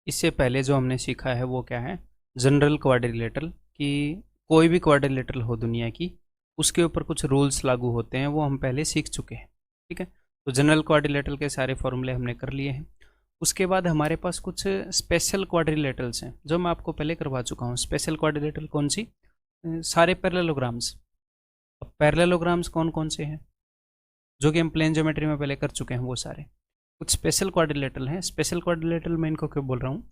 इससे पहले जो हमने सीखा है वो क्या है, जनरल क्वाड्रिलेटरल, कि कोई भी क्वाड्रिलेटरल हो दुनिया की, उसके ऊपर कुछ रूल्स लागू होते हैं, वो हम पहले सीख चुके हैं। ठीक है, तो जनरल क्वाड्रिलेटरल के सारे फॉर्मूले हमने कर लिए हैं। उसके बाद हमारे पास कुछ स्पेशल क्वाड्रिलेटरल्स हैं जो मैं आपको पहले करवा चुका हूँ। स्पेशल क्वाड्रिलेटरल कौन सी? सारे पैरेललोग्राम्स। अब पैरेललोग्राम्स कौन कौन से हैं जो कि हम प्लेन ज्योमेट्री में पहले कर चुके हैं, वो सारे। कुछ स्पेशल क्वाड्रिलेटरल हैं। स्पेशल क्वाड्रिलेटरल मैं इनको क्यों बोल रहा हूँ,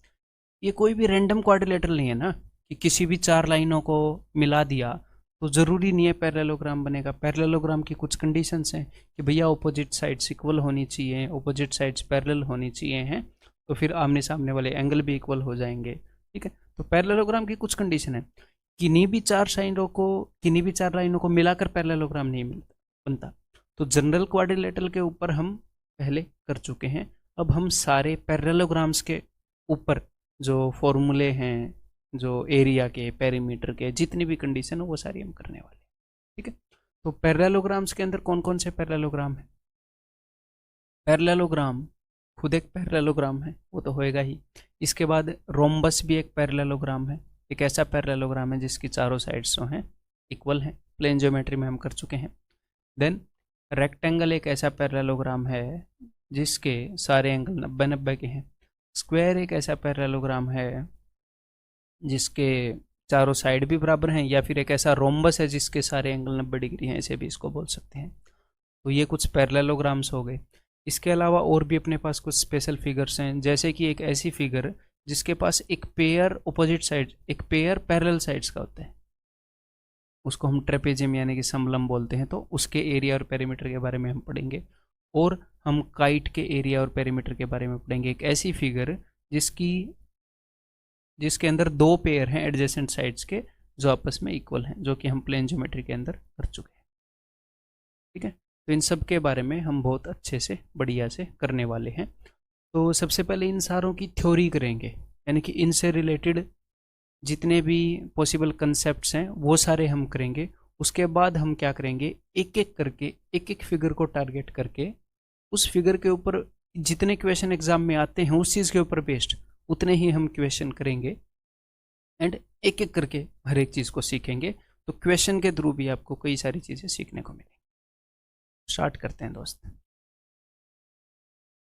ये कोई भी रैंडम क्वाड्रिलेटरल नहीं है ना, कि किसी भी चार लाइनों को मिला दिया तो ज़रूरी नहीं है पैरेललोग्राम बनेगा। पैरेललोग्राम की कुछ कंडीशंस हैं कि भैया ऑपोजिट साइड्स इक्वल होनी चाहिए, ऑपोजिट साइड्स पैरेलल होनी चाहिए हैं, तो फिर आमने सामने वाले एंगल भी इक्वल हो जाएंगे। ठीक है, तो पैरेललोग्राम की कुछ कंडीशन है। किन्हीं भी चार लाइनों को मिलाकर पैरेललोग्राम नहीं बनता। तो जनरल क्वाड्रिलेटरल के ऊपर हम पहले कर चुके हैं। अब हम सारे पैरेललोग्राम्स के ऊपर जो फॉर्मूले हैं, जो एरिया के, पेरीमीटर के, जितनी भी कंडीशन हो वो सारी हम करने वाले हैं। ठीक है, तो पैरेललोग्राम्स के अंदर कौन कौन से पैरेललोग्राम है? पैरेललोग्राम खुद एक पैरेललोग्राम है, वो तो होएगा ही। इसके बाद रोम्बस भी एक पैरेललोग्राम है। एक ऐसा पैरेललोग्राम है जिसकी चारों साइड्स जो हैं इक्वल हैं, प्लेन ज्योमेट्री में हम कर चुके हैं। देन रेक्टेंगल एक ऐसा पैरेललोग्राम है जिसके सारे एंगल 90-90 के हैं। स्क्वायर एक ऐसा पैरेललोग्राम है जिसके चारों साइड भी बराबर हैं, या फिर एक ऐसा रोम्बस है जिसके सारे एंगल 90 डिग्री हैं, ऐसे भी इसको बोल सकते हैं। तो ये कुछ पैरेललोग्राम्स हो गए। इसके अलावा और भी अपने पास कुछ स्पेशल फिगर्स हैं, जैसे कि एक ऐसी फिगर जिसके पास एक पेयर ऑपोजिट साइड, एक पेयर पैरेलल साइड्स का होता है, उसको हम ट्रेपेजियम यानी कि समलंब बोलते हैं। तो उसके एरिया और पेरीमीटर के बारे में हम पढ़ेंगे, और हम काइट के एरिया और पेरीमीटर के बारे में पढ़ेंगे। एक ऐसी फिगर जिसके अंदर दो पेयर हैं एडजेसेंट साइड्स के जो आपस में इक्वल हैं, जो कि हम प्लेन ज्योमेट्री के अंदर कर चुके हैं। ठीक है, तो इन सब के बारे में हम बहुत अच्छे से बढ़िया से करने वाले हैं। तो सबसे पहले इन सारों की थ्योरी करेंगे, यानी कि इनसे रिलेटेड जितने भी पॉसिबल कंसेप्ट्स हैं वो सारे हम करेंगे। उसके बाद हम क्या करेंगे, एक एक करके, एक एक फिगर को टारगेट करके, उस फिगर के ऊपर जितने क्वेश्चन एग्जाम में आते हैं उस चीज़ के ऊपर बेस्ड उतने ही हम क्वेश्चन करेंगे, एंड एक एक करके हर एक चीज़ को सीखेंगे। तो क्वेश्चन के थ्रू भी आपको कई सारी चीज़ें सीखने को मिलेंगी। स्टार्ट करते हैं दोस्त।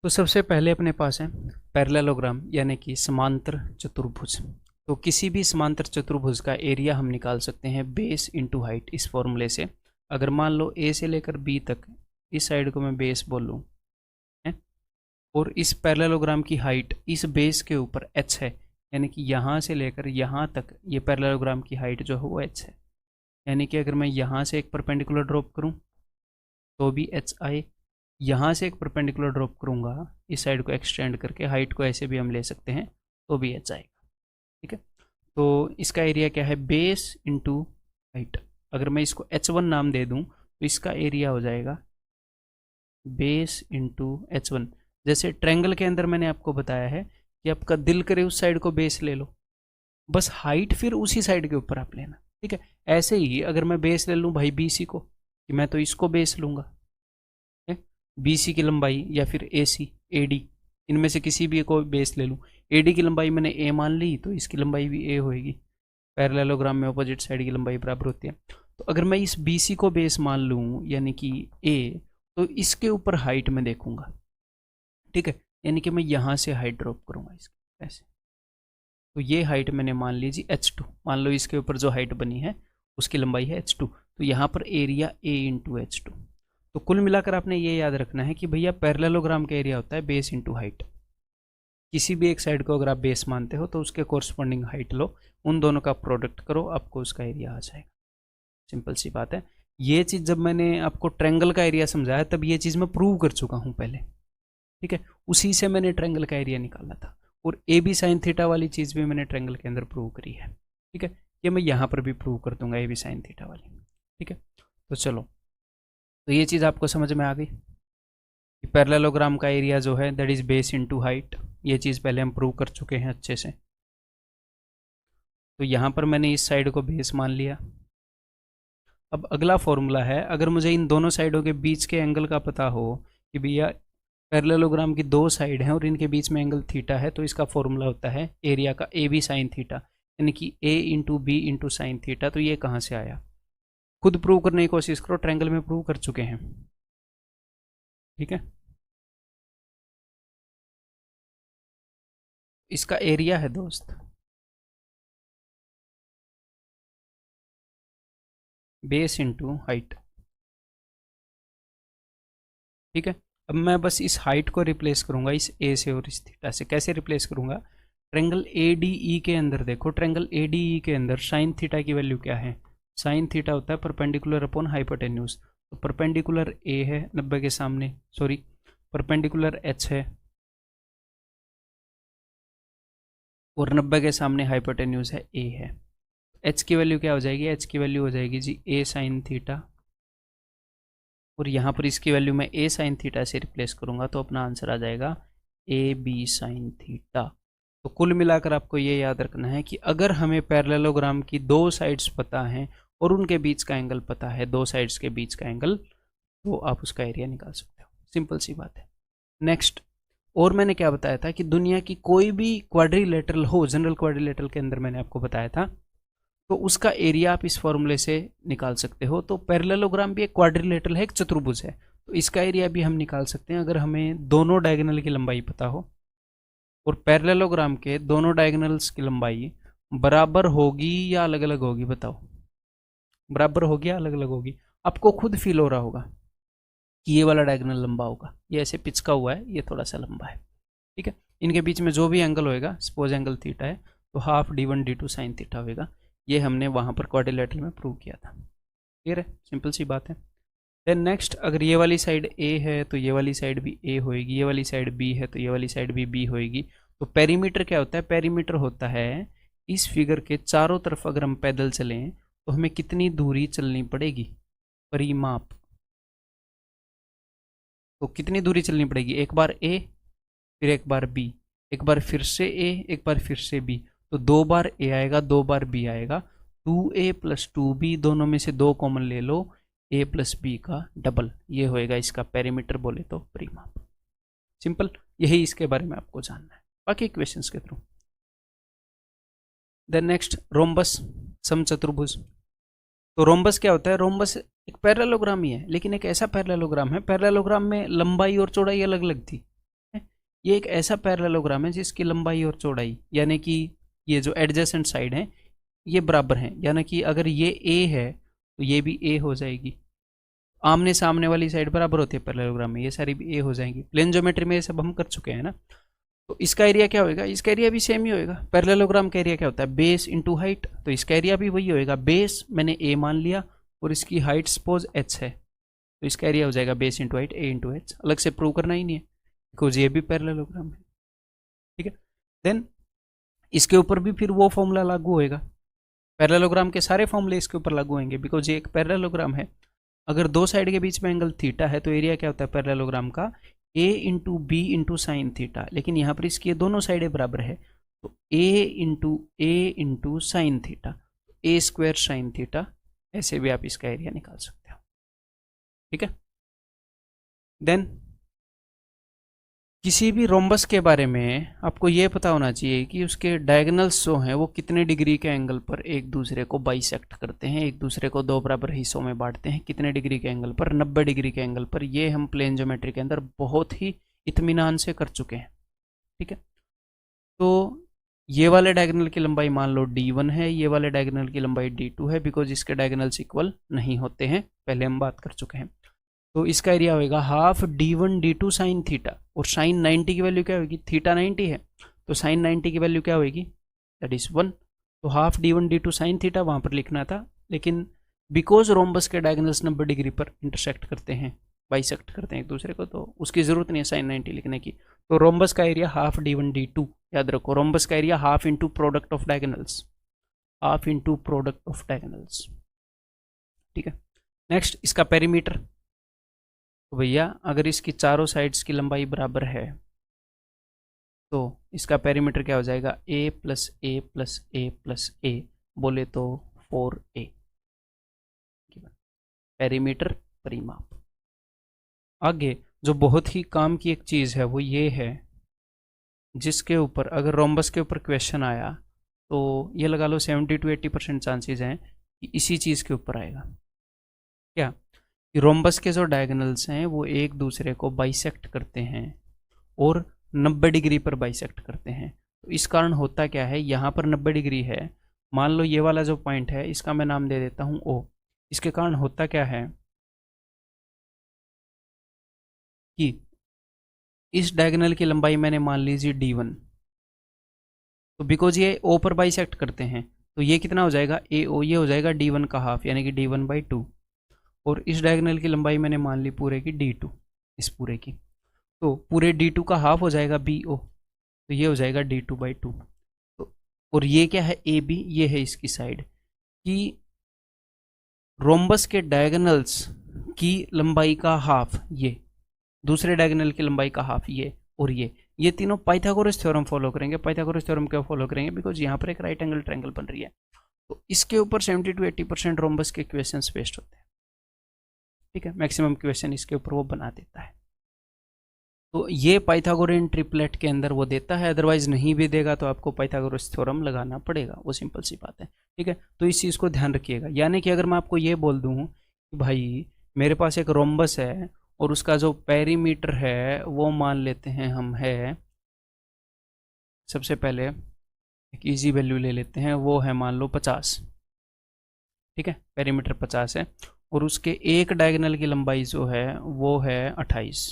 तो सबसे पहले अपने पास है पैरेललोग्राम, यानी कि समांतर चतुर्भुज। तो किसी भी समांतर चतुर्भुज का एरिया हम निकाल सकते हैं बेस इंटू हाइट, इस फॉर्मूले से। अगर मान लो ए से लेकर बी तक, इस साइड को मैं बेस बोल लूँ, और इस पैरेललोग्राम की हाइट इस बेस के ऊपर h है, यानी कि यहाँ से लेकर यहाँ तक ये पैरेललोग्राम की हाइट जो है वो h है। यानी कि अगर मैं यहाँ से एक परपेंडिकुलर ड्रॉप करूँ तो भी h आए, यहाँ से एक परपेंडिकुलर ड्रॉप करूँगा इस साइड को एक्सटेंड करके, हाइट को ऐसे भी हम ले सकते हैं, तो भी h आएगा। ठीक है, तो इसका एरिया क्या है, बेस इंटू हाइट। अगर मैं इसको h1 नाम दे दूँ तो इसका एरिया हो जाएगा बेस इंटू h1। जैसे ट्रायंगल के अंदर मैंने आपको बताया है कि आपका दिल करे उस साइड को बेस ले लो, बस हाइट फिर उसी साइड के ऊपर आप लेना। ठीक है, ऐसे ही अगर मैं बेस ले लूँ भाई BC को, कि मैं तो इसको बेस लूँगा, BC की लंबाई, या फिर AC AD, इनमें से किसी भी को बेस ले लूँ। AD की लंबाई मैंने A मान ली तो इसकी लंबाई भी A होएगी। पैरेललोग्राम में अपोजिट साइड की लंबाई बराबर होती है। तो अगर मैं इस BC को बेस मान लूँ यानी कि A, तो इसके ऊपर हाइट में देखूंगा। ठीक है, यानी कि मैं यहाँ से हाइट ड्रॉप करूँगा इसकी ऐसे। तो ये हाइट मैंने मान ली जी H2, मान लो इसके ऊपर जो हाइट बनी है उसकी लंबाई है H2, तो यहाँ पर एरिया A इंटू H2। तो कुल मिलाकर आपने ये याद रखना है कि भैया पैरेललोग्राम का एरिया होता है बेस इंटू हाइट। किसी भी एक साइड को अगर आप बेस मानते हो तो उसके कोरस्पॉन्डिंग हाइट लो, उन दोनों का प्रोडक्ट करो, आपको उसका एरिया आ जाएगा। सिंपल सी बात है। ये चीज़ जब मैंने आपको ट्रायंगल का एरिया समझाया तब ये चीज़ मैं प्रूव कर चुका हूँ पहले। ठीक है, उसी से मैंने ट्रायंगल का एरिया निकाला था, और AB साइन थीटा वाली चीज़ भी मैंने ट्रायंगल के अंदर प्रूव करी है। ठीक है, ये मैं यहाँ पर भी प्रूव कर दूंगा AB साइन थीटा वाली। ठीक है, तो चलो, तो ये चीज़ आपको समझ में आ गई कि पैरेललोग्राम का एरिया जो है that is base into height. ये चीज़ पहले हम प्रूव कर चुके हैं अच्छे से। तो यहाँ पर मैंने इस साइड को बेस मान लिया। अब अगला फॉर्मूला है, अगर मुझे इन दोनों साइडों के बीच के एंगल का पता हो कि भैया पैरेललोग्राम की दो साइड हैं और इनके बीच में एंगल थीटा है, तो इसका फॉर्मूला होता है एरिया का ए बी साइन थीटा, यानी कि A into B into sine theta. तो ये कहाँ से आया, खुद प्रूव करने की कोशिश करो, ट्रायंगल में प्रूव कर चुके हैं। ठीक है, इसका एरिया है दोस्त बेस इंटू हाइट। ठीक है, अब मैं बस इस हाइट को रिप्लेस करूंगा इस ए से और इस थीटा से। कैसे रिप्लेस करूंगा, ट्रायंगल ए डी ई के अंदर देखो, ट्रायंगल ए डी ई के अंदर साइन थीटा की वैल्यू क्या है, साइन थीटा होता है परपेंडिकुलर अपॉन हाइपोटेन्यूज। तो परपेंडिकुलर ए है 90 के सामने, सॉरी परपेंडिकुलर एच है और 90 के सामने हाइपोटेन्यूज है ए है। एच की वैल्यू क्या हो जाएगी, एच की वैल्यू हो जाएगी जी ए साइन थीटा, और यहाँ पर इसकी वैल्यू मैं ए साइन थीटा से रिप्लेस करूँगा तो अपना आंसर आ जाएगा ए बी साइन थीटा। तो कुल मिलाकर आपको ये याद रखना है कि अगर हमें पैरेललोग्राम की दो साइड्स पता हैं और उनके बीच का एंगल पता है, दो साइड्स के बीच का एंगल, तो आप उसका एरिया निकाल सकते हो। सिंपल सी बात है। नेक्स्ट, और मैंने क्या बताया था कि दुनिया की कोई भी क्वाड्रिलेटरल हो, जनरल क्वाड्रिलेटरल के अंदर मैंने आपको बताया था, तो उसका एरिया आप इस फॉर्मूले से निकाल सकते हो। तो पैरेललोग्राम भी एक क्वाड्रिलेटरल है, एक चतुर्भुज है, तो इसका एरिया भी हम निकाल सकते हैं अगर हमें दोनों डायगोनल की लंबाई पता हो। और पैरेललोग्राम के दोनों डायगोनल्स की लंबाई बराबर होगी या अलग अलग होगी, बताओ, बराबर होगी या अलग अलग होगी। आपको खुद फील हो रहा होगा कि ये वाला डायगोनल लंबा होगा, ये ऐसे पिचका हुआ है, ये थोड़ा सा लंबा है। ठीक है, इनके बीच में जो भी एंगल होएगा, सपोज एंगल थीटा है, तो half d1 d2 sine theta होएगा। ये हमने वहाँ पर क्वाड्रिलेटरल में प्रूव किया था। क्लियर है, सिंपल सी बात है। देन नेक्स्ट, अगर ये वाली साइड ए है तो ये वाली साइड भी ए होएगी, ये वाली साइड बी है तो ये वाली साइड भी बी होएगी। तो पेरीमीटर क्या होता है, पेरीमीटर होता है इस फिगर के चारों तरफ अगर हम पैदल चलें तो हमें कितनी दूरी चलनी पड़ेगी, परिमाप। तो कितनी दूरी चलनी पड़ेगी, एक बार ए फिर एक बार बी, एक बार फिर से ए एक बार फिर से बी, तो दो बार ए आएगा दो बार बी आएगा। 2a प्लस 2b, दोनों में से दो कॉमन ले लो, a प्लस बी का डबल, ये होएगा इसका पेरीमीटर, बोले तो परिमाप। सिंपल, यही इसके बारे में आपको जानना है, बाकी क्वेश्चंस के थ्रू। देन नेक्स्ट, रोम्बस समचतुर्भुज। तो रोम्बस क्या होता है, रोम्बस एक पैरेललोग्राम ही है, लेकिन एक ऐसा पैरेललोग्राम है, पैरेललोग्राम में लंबाई और चौड़ाई अलग अलग थी। ये एक ऐसा पैरेललोग्राम है जिसकी लंबाई और चौड़ाई, यानी कि ये जो एडजेसेंट साइड है ये बराबर हैं, यानी कि अगर ये ए है तो ये भी ए हो जाएगी। आमने सामने वाली साइड बराबर होती है पैरेललोग्राम में, ये सारी भी ए हो जाएंगी। प्लेन ज्योमेट्री में ये सब हम कर चुके हैं ना। तो इसका एरिया क्या होएगा, इसका एरिया भी सेम ही होएगा। पैरेललोग्राम का एरिया क्या होता है, बेस इंटू हाइट, तो इसका एरिया भी वही होएगा। बेस मैंने ए मान लिया और इसकी हाइट सपोज एच है, तो इसका एरिया हो जाएगा बेस इंटू हाइट, ए इंटू एच। अलग से प्रूव करना ही नहीं है बिकॉज ये भी पैरेललोग्राम है। ठीक है, देन इसके ऊपर भी फिर वो फॉर्मूला लागू होएगा। पैरेललोग्राम के सारे फॉर्मूले इसके ऊपर लागू होंगे बिकॉज ये एक पैरेललोग्राम है। अगर दो साइड के बीच में एंगल थीटा है तो एरिया क्या होता है पैरेललोग्राम का, A into B into sine theta, लेकिन यहाँ पर इसकी दोनों साइडें बराबर है, तो A into sine theta, A square sine theta, ऐसे भी आप इसका एरिया निकाल सकते हो। ठीक है, देन किसी भी रोम्बस के बारे में आपको ये पता होना चाहिए कि उसके डायगोनल्स जो हैं वो कितने डिग्री के एंगल पर एक दूसरे को बाइसेक्ट करते हैं, एक दूसरे को दो बराबर हिस्सों में बांटते हैं। कितने डिग्री के एंगल पर, 90 डिग्री के एंगल पर। ये हम प्लेन ज्योमेट्री के अंदर बहुत ही इत्मीनान से कर चुके हैं। ठीक है, तो ये वाले डायगोनल की लंबाई मान लो d1 है, ये वाले डायगोनल की लंबाई d2 है, बिकॉज इसके डायगोनल्स इक्वल नहीं होते हैं, पहले हम बात कर चुके हैं। तो इसका एरिया होएगा half d1 d2 sign theta, और साइन 90 की वैल्यू क्या होगी, थीटा 90 है तो साइन 90 की वैल्यू क्या होगी, दैट इज 1। तो half d1 d2 sine theta वहाँ पर लिखना था, लेकिन बिकॉज रोम्बस के डायगोनल्स 90 डिग्री पर इंटरसेक्ट करते हैं, बाइसेक्ट करते हैं एक दूसरे को, तो उसकी ज़रूरत नहीं है साइन 90 लिखने की। तो रोम्बस का एरिया हाफ d1 d2, याद रखो रोम्बस का area half into product of diagonals, half into product of diagonals. ठीक है, नेक्स्ट इसका पेरीमीटर। तो भैया अगर इसकी चारों साइड्स की लंबाई बराबर है तो इसका पेरीमीटर क्या हो जाएगा, ए प्लस ए प्लस ए प्लस ए, बोले तो 4a। पेरीमीटर परिमाप। आगे जो बहुत ही काम की एक चीज़ है वो ये है, जिसके ऊपर अगर रोम्बस के ऊपर क्वेश्चन आया तो ये लगा लो 70 to 80% चांसेस हैं कि इसी चीज़ के ऊपर आएगा। क्या कि रोम्बस के जो डायगोनल्स हैं वो एक दूसरे को बाइसेक्ट करते हैं और 90 डिग्री पर बाइसेक्ट करते हैं। तो इस कारण होता क्या है, यहाँ पर 90 डिग्री है, मान लो ये वाला जो पॉइंट है इसका मैं नाम दे देता हूँ ओ। इसके कारण होता क्या है कि इस डायगोनल की लंबाई मैंने मान लीजिए d1, तो बिकॉज ये ओ पर बाइसेक्ट करते हैं तो ये कितना हो जाएगा ए ओ, ये हो जाएगा d1 का हाफ यानी कि d1/2। और इस डायगोनल की लंबाई मैंने मान ली पूरे की d2, इस पूरे की, तो पूरे d2 का हाफ हो जाएगा bo, तो ये हो जाएगा d2/2। तो और ये क्या है ए बी, ये है इसकी साइड कि रोम्बस के डायगोनल्स की लंबाई का हाफ ये, दूसरे डायगोनल की लंबाई का हाफ ये, और ये तीनों पाइथागोरस थ्योरम फॉलो करेंगे। पाइथागोरस थ्योरम क्यों फॉलो करेंगे, बिकॉज यहाँ पर एक राइट एंगल ट्रायंगल बन रही है। तो इसके ऊपर 70 to 80% रोम्बस के क्वेश्चंस बेस्ड होते हैं। ठीक है, मैक्सिमम क्वेश्चन इसके ऊपर वो बना देता है। तो ये पाइथागोरियन ट्रिपलेट के अंदर वो देता है, अदरवाइज नहीं भी देगा तो आपको पाइथागोरस थ्योरम लगाना पड़ेगा, वो सिंपल सी बात है। ठीक है, तो इस चीज़ को ध्यान रखिएगा। यानी कि अगर मैं आपको ये बोल दूँ कि भाई मेरे पास एक रोम्बस है और उसका जो पेरीमीटर है वो मान लेते हैं हम है, सबसे पहले एक इजी वैल्यू ले लेते हैं, वो है मान लो 50। ठीक है, पेरीमीटर 50 है और उसके एक डायगोनल की लंबाई जो है वो है 28।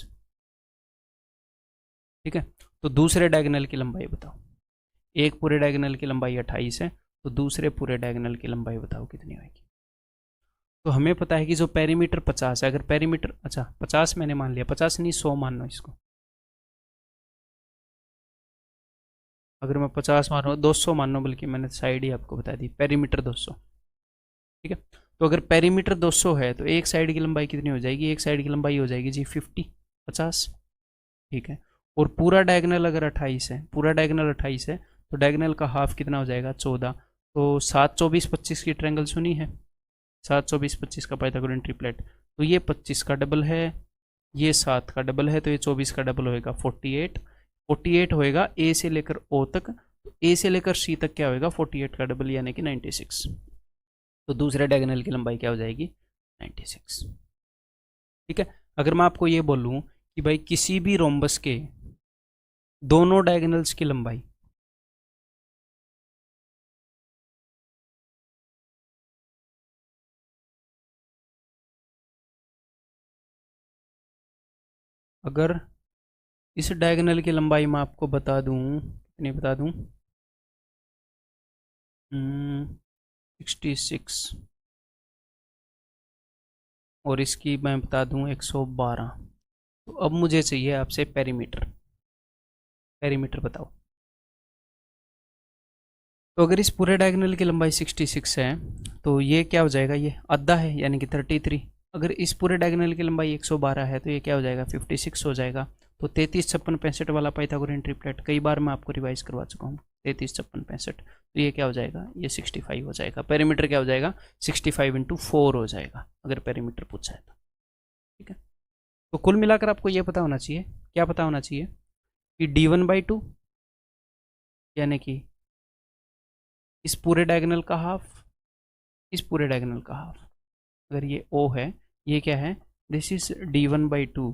ठीक है, तो दूसरे डायगोनल की लंबाई बताओ। एक पूरे डायगोनल की लंबाई 28 है, तो दूसरे पूरे डायगोनल की लंबाई बताओ कितनी होगी। तो हमें पता है कि जो पेरीमीटर 50 है, अगर पेरीमीटर, अच्छा 50 मैंने मान लिया, 50 नहीं 100 मान लो इसको। अगर मैं 50 मान रहा हूँ, 200 मान लो, बल्कि मैंने साइड ही आपको बता दी, पेरीमीटर 200। ठीक है, तो अगर पेरीमीटर 200 है तो एक साइड की लंबाई कितनी हो जाएगी, एक साइड की लंबाई हो जाएगी जी 50। ठीक है, और पूरा डायगोनल अगर 28 है, पूरा डायगोनल 28 है तो डायगोनल का हाफ कितना हो जाएगा 14। तो 7 24 25 की ट्रायंगल सुनी है, 7 24 25 का पाइथागोरियन ट्रिपलेट। तो ये 25 का डबल है, ये 7 का डबल है, तो ये 24 का डबल होएगा 48 होएगा ए से लेकर ओ तक। तो ए से लेकर सी तक क्या होएगा 48 का डबल यानी कि 96। तो दूसरे डायगोनल की लंबाई क्या हो जाएगी 96। ठीक है, अगर मैं आपको ये बोलूं कि भाई किसी भी रोम्बस के दोनों डायगोनल्स की लंबाई, अगर इस डायगोनल की लंबाई मैं आपको बता दूं, कितनी बता दूं, 66, और इसकी मैं बता दूं 112। तो अब मुझे चाहिए आपसे पेरीमीटर, पेरीमीटर बताओ। तो अगर इस पूरे डायगोनल की लंबाई 66 है तो ये क्या हो जाएगा, ये आधा है यानी कि 33। अगर इस पूरे डायगोनल की लंबाई 112 है तो ये क्या हो जाएगा 56 हो जाएगा। तो 33 56 65 वाला पाइथागोरियन ट्रिपलेट कई बार मैं आपको रिवाइज करवा चुका हूँ, 33 56 65। तो ये क्या हो जाएगा, ये 65 हो जाएगा। पेरीमीटर क्या हो जाएगा 65 × 4 हो जाएगा अगर पेरीमीटर पूछा है तो। ठीक है, तो कुल मिलाकर आपको ये पता होना चाहिए, क्या पता होना चाहिए कि d1/2 यानी कि इस पूरे डायगोनल का हाफ, इस पूरे डायगोनल का हाफ, अगर ये O है, ये क्या है, दिस इज d1/2,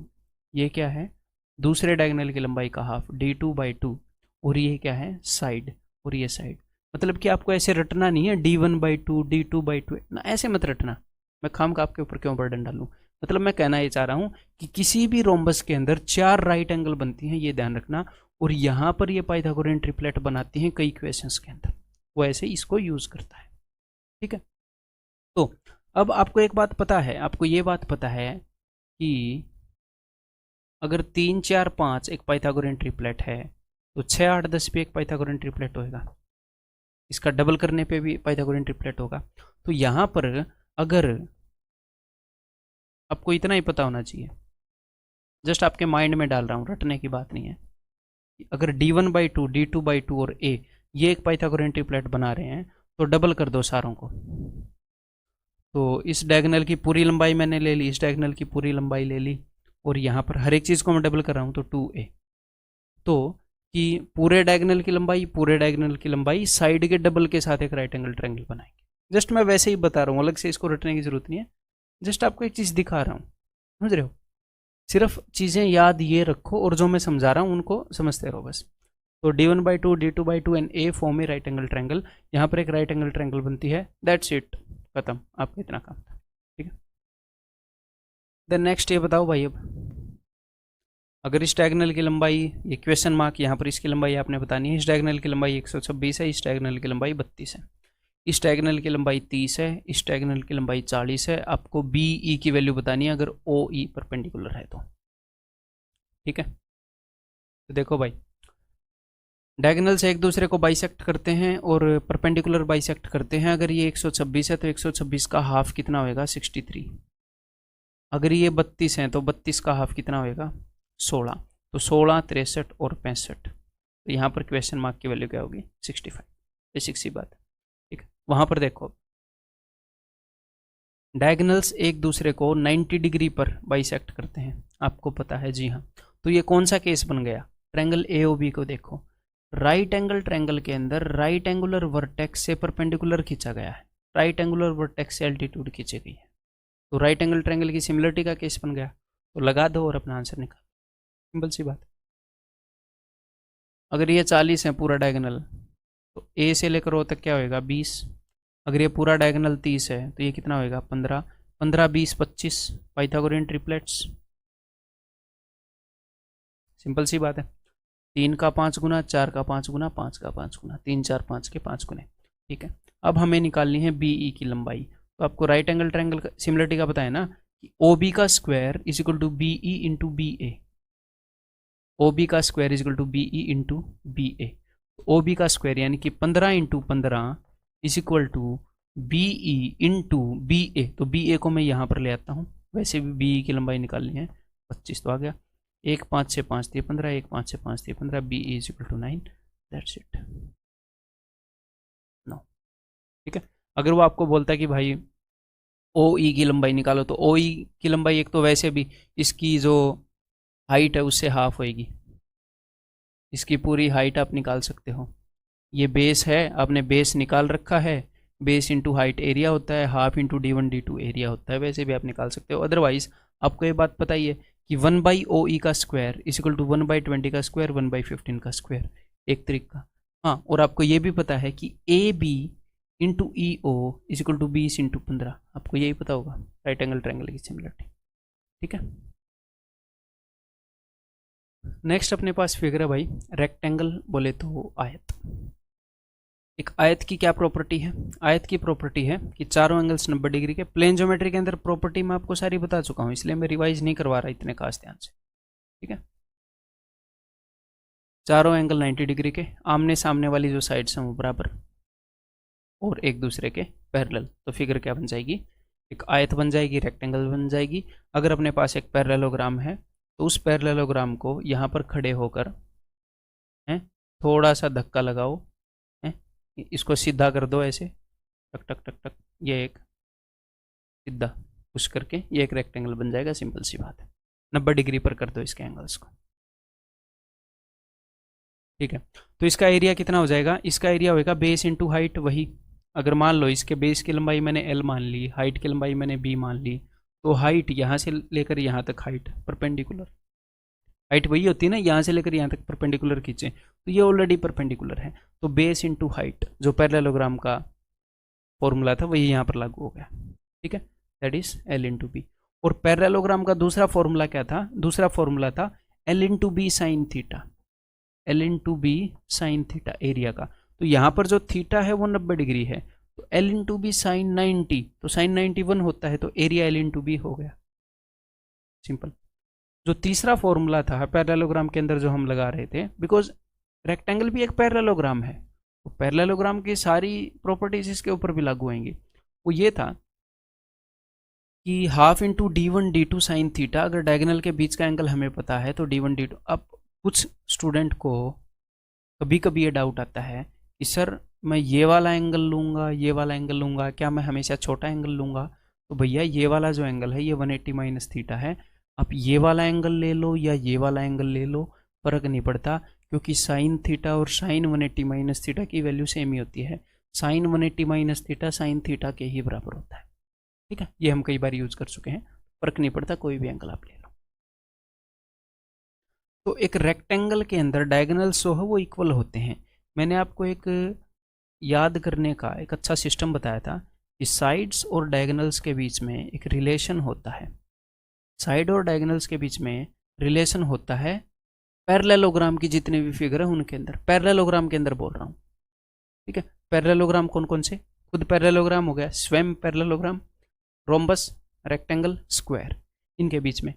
ये क्या है दूसरे डायगोनल की लंबाई का हाफ d2/2, और ये क्या है साइड, और ये साइड। मतलब कि आपको ऐसे रटना नहीं है d1/2 d2/2 ना, ऐसे मत रटना, मैं खाम का आपके ऊपर क्यों बर्डन डालूं। मतलब मैं कहना ये चाह रहा हूं कि किसी भी रोम्बस के अंदर 4 राइट एंगल बनती हैं, ये ध्यान रखना। और यहाँ पर ये पाइथागोरियन ट्रिपलेट बनाती हैं कई क्वेश्चंस के अंदर, वो ऐसे इसको यूज करता है। ठीक है, तो अब आपको एक बात पता है, आपको ये बात पता है कि अगर 3 4 5 एक पाइथागोरियन ट्रिपलेट है तो 6 8 10 भी एक पाइथागोरियन ट्रिपलेट होगा, इसका डबल करने पे भी पाइथागोरियन ट्रिपलेट होगा। तो यहाँ पर अगर आपको इतना ही पता होना चाहिए, जस्ट आपके माइंड में डाल रहा हूँ, रटने की बात नहीं है, अगर d1/2 d2/2 और a ये एक पाइथागोरियन ट्रिपलेट बना रहे हैं तो डबल कर दो सारों को। तो इस डायगोनल की पूरी लंबाई मैंने ले ली, इस डायगोनल की पूरी लंबाई ले ली, और यहाँ पर हर एक चीज़ को मैं डबल कर रहा हूँ तो 2a, तो कि पूरे डायगोनल की लंबाई साइड के डबल के साथ एक राइट एंगल ट्रायंगल बनाएंगे। जस्ट मैं वैसे ही बता रहा हूँ, अलग से इसको रटने की जरूरत नहीं है, जस्ट आपको एक चीज़ दिखा रहा हूँ, समझ रहे हो। सिर्फ चीज़ें याद ये रखो और जो मैं समझा रहा हूँ उनको समझते रहो बस। तो d1/2 d2/2 and a form में राइट एंगल ट्रायंगल, यहाँ पर एक राइट एंगल ट्रायंगल बनती है, दैट्स इट, खत्म, आपका इतना काम था, ठीक है। देन नेक्स्ट ये बताओ भाई, अब अगर इस डायगोनल की लंबाई, ये क्वेश्चन मार्क यहाँ पर, इसकी लंबाई आपने बतानी है, इस डायगोनल की लंबाई 126 है, इस डायगोनल की लंबाई 32 है, इस डायगोनल की लंबाई 30 है, इस डायगोनल की लंबाई 40 है, आपको बी ई की वैल्यू बतानी है अगर ओ ई परपेंडिकुलर है तो, ठीक है। तो देखो भाई, डायगोनल से एक दूसरे को बाइसेक्ट करते हैं और परपेंडिकुलर बाइसेक्ट करते हैं। अगर ये 126 है तो 126 का हाफ कितना होएगा 63, अगर ये 32 है तो 32 का हाफ कितना होएगा 16, तो 16, 63 और 65, तो यहाँ पर क्वेश्चन मार्क की वैल्यू क्या होगी 65, बेसिक सी बात है, ठीक है। वहाँ पर देखो, डायगोनल्स एक दूसरे को 90 डिग्री पर बाइसेक्ट करते हैं, आपको पता है, जी हाँ। तो ये कौन सा केस बन गया, ट्रायंगल एओबी को देखो, राइट एंगल ट्रायंगल के अंदर राइट एंगुलर वर्टेक्स से परपेंडिकुलर खींचा गया है, राइट एंगुलर वर्टेक्स से एल्टीट्यूड खींची गई है, तो राइट एंगल ट्रायंगल की सिमिलरिटी का केस बन गया। तो लगा दो और अपना आंसर निकाल, सिंपल सी बात। अगर ये 40 है पूरा डायगोनल, तो ए से लेकर ओ तक क्या होएगा 20, अगर ये पूरा डायगोनल 30 है तो ये कितना होएगा 15, 15 20 25, पाइथागोरियन ट्रिपलेट्स, सिंपल सी बात है। 3 का 5 गुना, 4 का 5 गुना, 5 का 5 गुना, 3 4 5 के 5 गुने, ठीक है। अब हमें निकालनी है बी ई की लंबाई, तो आपको राइट एंगल ट्रायंगल का सिमिलरिटी का पता है ना कि ओ बी का square is equal to B E into B A, O B का square is equal to B E into B A, O B का स्क्वायर यानी कि 15 into 15 is equal to B E into B A, तो B ए को मैं यहाँ पर ले आता हूँ, वैसे भी बी ई की लंबाई निकालनी है 25, तो आ गया 1 5 से 5 दिए 15, 1 5 से 5 दिए 15, B E is equal to 9, that's it, no, ठीक है। अगर वो आपको बोलता है कि भाई ओ ई की लंबाई निकालो, तो ओ ई की लंबाई एक तो वैसे भी इसकी जो हाइट है उससे हाफ होएगी, इसकी पूरी हाइट आप निकाल सकते हो, ये बेस है, आपने बेस निकाल रखा है, बेस इंटू हाइट एरिया होता है, half into D1 D2 area होता है, वैसे भी आप निकाल सकते हो। अदरवाइज आपको ये बात पता ही है कि 1/OE का स्क्वायर इज इक्वल टू 1/20 का स्क्वायर 1/15 का स्क्वायर, एक तरीका। हाँ, और आपको ये भी पता है कि AB into EO is equal to 20 into 15, आपको यही पता होगा राइट एंगल ट्रायंगल की सिमिलरिटी, ठीक है। नेक्स्ट अपने पास फिगर है भाई, रेक्टेंगल बोले तो आयत। एक आयत की क्या प्रॉपर्टी है, आयत की प्रॉपर्टी है कि चारों एंगल्स 90 डिग्री के, प्लेन ज्योमेट्री के अंदर प्रॉपर्टी मैं आपको सारी बता चुका हूँ, इसलिए मैं रिवाइज नहीं करवा रहा इतने खास ध्यान से, ठीक है। चारों एंगल 90 डिग्री के, आमने सामने वाली जो साइड्स हैं वो बराबर और एक दूसरे के पैरेलल, तो फिगर क्या बन जाएगी, एक आयत बन जाएगी, रेक्टेंगल बन जाएगी। अगर अपने पास एक पैरेललोग्राम है तो उस पैरेललोग्राम को यहाँ पर खड़े होकर हैं थोड़ा सा धक्का लगाओ, हैं इसको सीधा कर दो ऐसे, टक टक टक टक, ये एक सीधा पुश करके ये एक रेक्टेंगल बन जाएगा, सिंपल सी बात है। 90 डिग्री पर कर दो इसके एंगल्स को, ठीक है। तो इसका एरिया कितना हो जाएगा, इसका एरिया होगा बेस इंटू हाइट, वही अगर मान लो इसके बेस की लंबाई मैंने L मान ली, हाइट की लंबाई मैंने B मान ली, तो हाइट यहाँ से लेकर यहाँ तक हाइट परपेंडिकुलर, हाइट वही होती है ना, यहाँ से लेकर यहाँ तक परपेंडिकुलर खींचे, तो ये ऑलरेडी परपेंडिकुलर है, तो बेस इंटू हाइट जो पैरेललोग्राम का फॉर्मूला था वही यहाँ पर लागू हो गया, ठीक है, that is L into B. और पैरेललोग्राम का दूसरा फॉर्मूला क्या था, दूसरा फॉर्मूला था L into B sine theta, L into B sine theta area का, तो यहाँ पर जो थीटा है वो 90 डिग्री है, तो L इंटू बी साइन 90, तो साइन 91 होता है, तो एरिया L इंटू बी हो गया, सिंपल। जो तीसरा फॉर्मूला था पैरेललोग्राम के अंदर जो हम लगा रहे थे, बिकॉज रेक्टेंगल भी एक पैरेललोग्राम है, तो पैरेललोग्राम की सारी प्रॉपर्टीज इसके ऊपर भी लागू होंगी, वो ये था कि half into D1 D2 sine theta, अगर डायगोनल के बीच का एंगल हमें पता है तो D1 D2। अब कुछ स्टूडेंट को कभी कभी ये डाउट आता है कि सर मैं ये वाला एंगल लूँगा, ये वाला एंगल लूँगा, क्या मैं हमेशा छोटा एंगल लूँगा, तो भैया ये वाला जो एंगल है ये 180 माइनस थीटा है, आप ये वाला एंगल ले लो या ये वाला एंगल ले लो, फर्क नहीं पड़ता, क्योंकि साइन थीटा और साइन 180 माइनस थीटा की वैल्यू सेम ही होती है। Sine 180 minus theta sine theta के ही बराबर होता है। ठीक है, ये हम कई बार यूज कर चुके हैं, फर्क नहीं पड़ता, कोई भी एंगल आप ले लो। तो एक रेक्टेंगल के अंदर डायगोनल्स जो है वो इक्वल होते हैं। मैंने आपको एक याद करने का एक अच्छा सिस्टम बताया था कि साइड्स और डायगोनल्स के बीच में एक रिलेशन होता है। साइड और डायगोनल्स के बीच में रिलेशन होता है पैरेललोग्राम की जितने भी फिगर है उनके अंदर, पैरेललोग्राम के अंदर बोल रहा हूँ। ठीक है, पैरेललोग्राम कौन कौन से? खुद पैरेललोग्राम हो गया, स्वयं पैरेललोग्राम, रोम्बस, रेक्टेंगल, स्क्वायर, इनके बीच में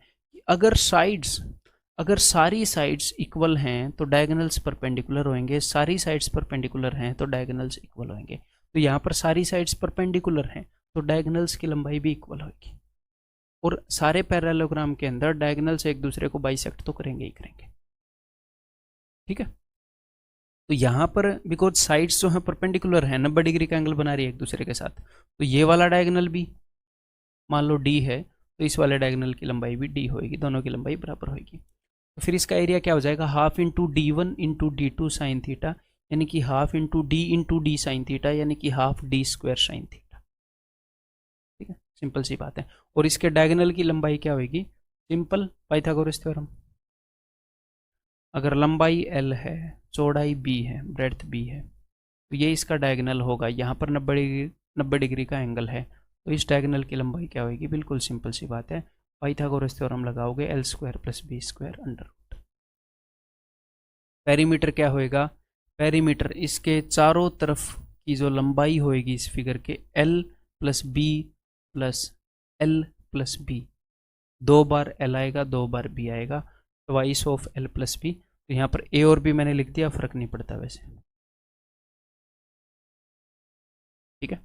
अगर सारी साइड्स इक्वल हैं तो डायगोनल्स परपेंडिकुलर होंगे, सारी साइड्स परपेंडिकुलर हैं तो डायगोनल्स इक्वल होंगे। तो यहाँ पर सारी साइड्स परपेंडिकुलर हैं तो डायगोनल्स की लंबाई भी इक्वल होगी, और सारे पैरेललोग्राम के अंदर डायगोनल्स एक दूसरे को बाइसेक्ट तो करेंगे ही करेंगे। ठीक है, तो यहाँ पर बिकॉज साइड्स जो है परपेंडिकुलर है, 90 डिग्री का एंगल बना रही है एक दूसरे के साथ, तो ये वाला डायगोनल भी मान लो डी है तो इस वाले डायगोनल की लंबाई भी डी होगी, दोनों की लंबाई बराबर होगी। तो फिर इसका एरिया क्या हो जाएगा, half into D1 into D2 sign theta, यानी कि half into D into D sign theta, यानी कि half D square sine theta. ठीक है, सिंपल सी बात है। और इसके डायगोनल की लंबाई क्या होगी, सिंपल पाइथागोरस थ्योरम। अगर लंबाई L है, चौड़ाई B है, ब्रेड्थ B है, तो ये इसका डायगोनल होगा। यहाँ पर 90 डिग्री का एंगल है, तो इस डायगोनल की लंबाई क्या होगी, बिल्कुल सिंपल सी बात है, पाइथागोरस थ्योरम लगाओगे, L square plus B square under root. Perimeter क्या होएगा, पेरीमीटर इसके चारों तरफ की जो लंबाई होएगी इस फिगर के, L plus B plus L plus B, 2 बार L आएगा 2 बार B आएगा, twice of L plus B। तो यहाँ पर A और B मैंने लिख दिया, फर्क नहीं पड़ता वैसे। ठीक है,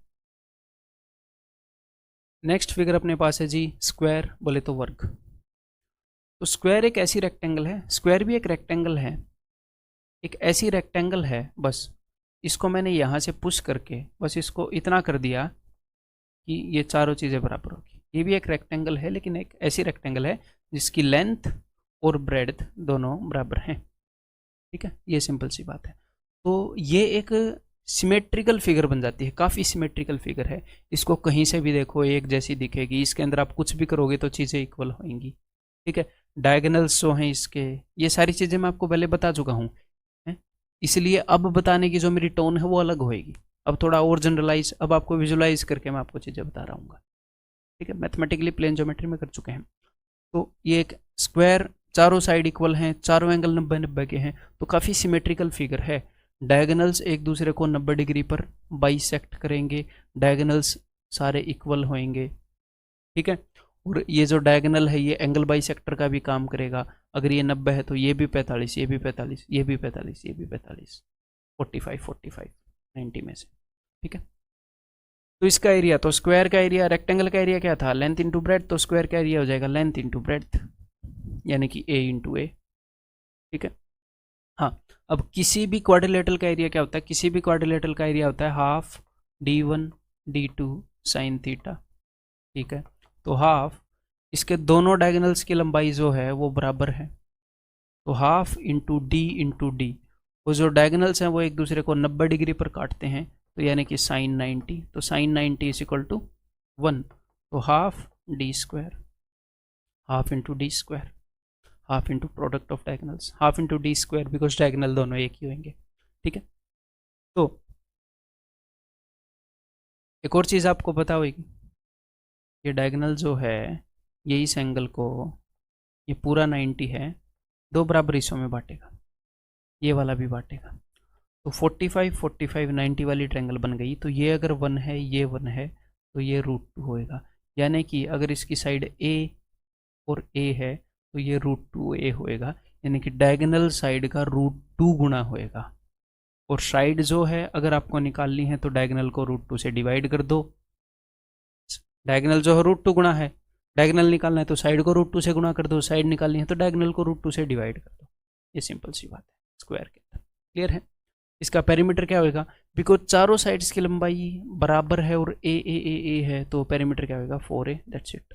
नेक्स्ट फिगर अपने पास है जी स्क्वायर, बोले तो वर्ग। तो स्क्वायर एक ऐसी रेक्टेंगल है, स्क्वायर भी एक रेक्टेंगल है, एक ऐसी रेक्टेंगल है, बस इसको मैंने यहाँ से पुश करके बस इसको इतना कर दिया कि ये चारों चीज़ें बराबर होगी। ये भी एक रेक्टेंगल है, लेकिन एक ऐसी रेक्टेंगल है जिसकी लेंथ और ब्रेड्थ दोनों बराबर हैं। ठीक है, ये सिंपल सी बात है। तो ये एक सिमेट्रिकल फिगर बन जाती है, काफ़ी सिमेट्रिकल फिगर है, इसको कहीं से भी देखो एक जैसी दिखेगी, इसके अंदर आप कुछ भी करोगे तो चीज़ें इक्वल होंगी। ठीक है, डायगोनल्स जो हैं इसके, ये सारी चीज़ें मैं आपको पहले बता चुका हूँ, इसलिए अब बताने की जो मेरी टोन है वो अलग होएगी। अब थोड़ा और जनरलाइज, अब आपको विजुलाइज करके मैं आपको चीज़ें बता रहा हूँ। ठीक है, मैथमेटिकली प्लेन ज्योमेट्री में कर चुके हैं। तो ये एक स्क्वायर, चारों साइड इक्वल हैं, चारों एंगल 90-90 के हैं, तो काफ़ी सिमेट्रिकल फिगर है। डायगोनल्स एक दूसरे को 90 डिग्री पर बाइसेक्ट करेंगे, डायगोनल्स सारे इक्वल होंगे। ठीक है, और ये जो डायगोनल है ये एंगल बाइसेक्टर का भी काम करेगा। अगर ये 90 है तो ये भी 45, ये भी 45, ये भी 45, ये भी 45, 45 90 में से। ठीक है, तो इसका एरिया, तो स्क्वायर का एरिया, रेक्टेंगल का एरिया क्या था, लेंथ इंटू ब्रेड्थ, तो स्क्वायर का एरिया हो जाएगा लेंथ इंटू ब्रेड्थ, यानी कि A इंटू A। ठीक है, हाँ, अब किसी भी क्वाड्रिलेटरल का एरिया क्या होता है, किसी भी क्वाड्रिलेटरल का एरिया होता है half D1 D2 sine theta. ठीक है, तो हाफ, इसके दोनों डायगोनल्स की लंबाई जो है वो बराबर है, तो हाफ इंटू डी, वो जो डायगोनल्स हैं वो एक दूसरे को 90 डिग्री पर काटते हैं, तो यानी कि साइन 90, तो साइन 90 इज इक्वल टू 1, तो half D square, half into D square, half into product of diagonals, half into D square, because diagonal दोनों एक ही होंगे। ठीक है, तो एक और चीज़ आपको पता होगी, ये डायगोनल जो है ये इस एंगल को, ये पूरा 90 है, 2 बराबर हिस्सों में बांटेगा, ये वाला भी बांटेगा, तो 45 45 90 वाली ट्रायंगल बन गई। तो ये अगर 1 है, ये 1 है, तो ये √2 होएगा, यानी कि अगर इसकी साइड A और A है तो ये √2A होएगा, यानी कि डायगोनल साइड का √2 गुना होएगा। और साइड जो है अगर आपको निकालनी है तो डायगोनल को √2 से डिवाइड कर दो, डायगोनल जो है √2 गुना है, डायगोनल निकालना है तो साइड को √2 से गुना कर दो, साइड निकालनी है तो डायगोनल को √2 से डिवाइड कर दो। ये सिंपल सी बात है स्क्वायर के अंदर, क्लियर है। इसका पेरीमीटर क्या होगा, बिकॉज चारों साइड्स की लंबाई बराबर है और ए है, तो पेरीमीटर क्या होगा 4A, that's it.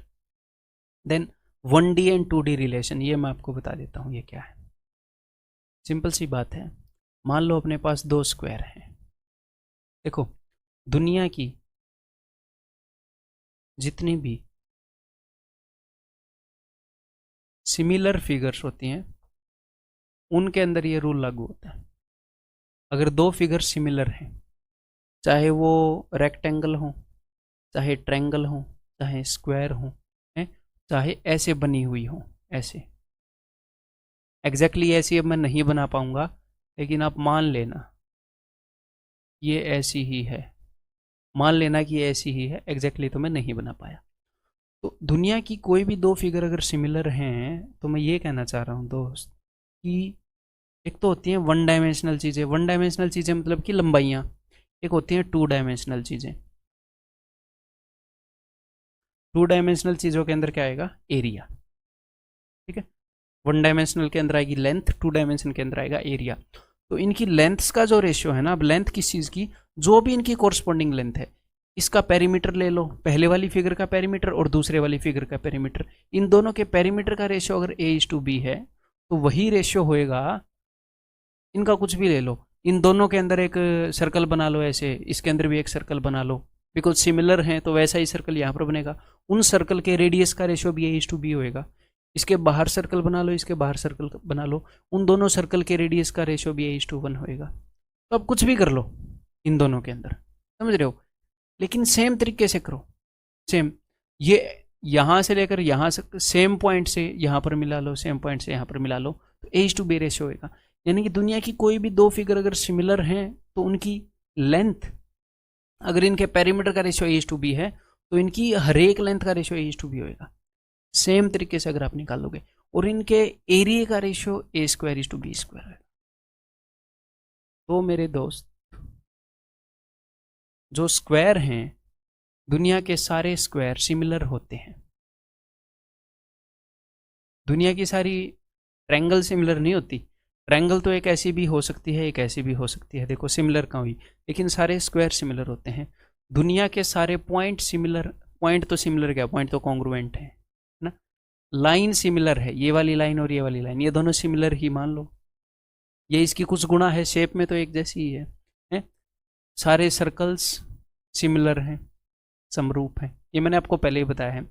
Then 1D and 2D relation, ये मैं आपको बता देता हूँ ये क्या है। सिंपल सी बात है, मान लो अपने पास दो स्क्वायर हैं। देखो, दुनिया की जितनी भी सिमिलर फिगर्स होती हैं उनके अंदर ये रूल लागू होता है। अगर दो फिगर सिमिलर हैं, चाहे वो रेक्टेंगल हो, चाहे ट्रायंगल हो, चाहे स्क्वायर हो, है, चाहे ऐसे बनी हुई हो, ऐसे एग्जैक्टली ऐसी अब मैं नहीं बना पाऊंगा, लेकिन आप मान लेना ये ऐसी ही है, मान लेना कि ये ऐसी ही है, एग्जैक्टली तो मैं नहीं बना पाया। तो दुनिया की कोई भी दो फिगर अगर सिमिलर हैं तो मैं ये कहना चाह रहा हूँ दोस्त कि एक तो होती हैं वन डायमेंशनल चीज़ें, वन डायमेंशनल चीज़ें मतलब कि लंबाइयाँ, एक होती हैं टू डायमेंशनल चीज़ें। टू डायमेंशनल चीज़ों के अंदर क्या आएगा? एरिया। ठीक है, वन डायमेंशनल के अंदर आएगी लेंथ, टू डायमेंशन के अंदर आएगा एरिया। तो इनकी लेंथ्स का जो रेशियो है ना, अब लेंथ किस चीज़ की, जो भी इनकी कोरस्पॉन्डिंग लेंथ है, इसका पेरीमीटर ले लो, पहले वाली फिगर का पेरीमीटर और दूसरे वाली फिगर का पेरीमीटर, इन दोनों के पेरीमीटर का रेशियो अगर A:B है तो वही रेशियो होएगा, इनका कुछ भी ले लो, इन दोनों के अंदर एक सर्कल बना लो ऐसे, इसके अंदर भी एक सर्कल बना लो, बिकॉज सिमिलर हैं तो वैसा ही सर्कल यहाँ पर बनेगा। उन सर्कल के रेडियस का रेशियो भी A:B होएगा। इसके बाहर सर्कल बना लो, इसके बाहर सर्कल बना लो, उन दोनों सर्कल के रेडियस का रेशियो भी A:1 होएगा। तो अब कुछ भी कर लो इन दोनों के अंदर, समझ रहे हो, लेकिन सेम तरीके से करो, सेम, ये यहाँ से लेकर यहाँ से, सेम पॉइंट से यहाँ पर मिला लो, सेम पॉइंट से यहाँ पर मिला लो, तो A:B रेशियो होएगा। यानी कि दुनिया की कोई भी दो फिगर अगर सिमिलर हैं तो उनकी लेंथ, अगर इनके पेरीमीटर का रेशियो A:B है तो इनकी हर एक लेंथ का रेशियो A:B होएगा। सेम तरीके से अगर आप निकालोगे, और इनके एरिया का रेशियो A²:B² है। तो मेरे दोस्त, जो स्क्वायर हैं, दुनिया के सारे स्क्वायर सिमिलर होते हैं। दुनिया की सारी ट्रायंगल सिमिलर नहीं होती। ट्रायंगल तो एक ऐसी भी हो सकती है, एक ऐसी भी हो सकती है, देखो सिमिलर का हुई, लेकिन सारे स्क्वायर सिमिलर होते हैं। दुनिया के सारे पॉइंट सिमिलर, पॉइंट तो सिमिलर क्या, पॉइंट तो कॉन्ग्रुएंट है ना। लाइन सिमिलर है, ये वाली लाइन और ये वाली लाइन, ये दोनों सिमिलर ही मान लो, ये इसकी कुछ गुणा है, शेप में तो एक जैसी ही है? सारे सर्कल्स सिमिलर हैं, समरूप हैं, ये मैंने आपको पहले ही बताया है।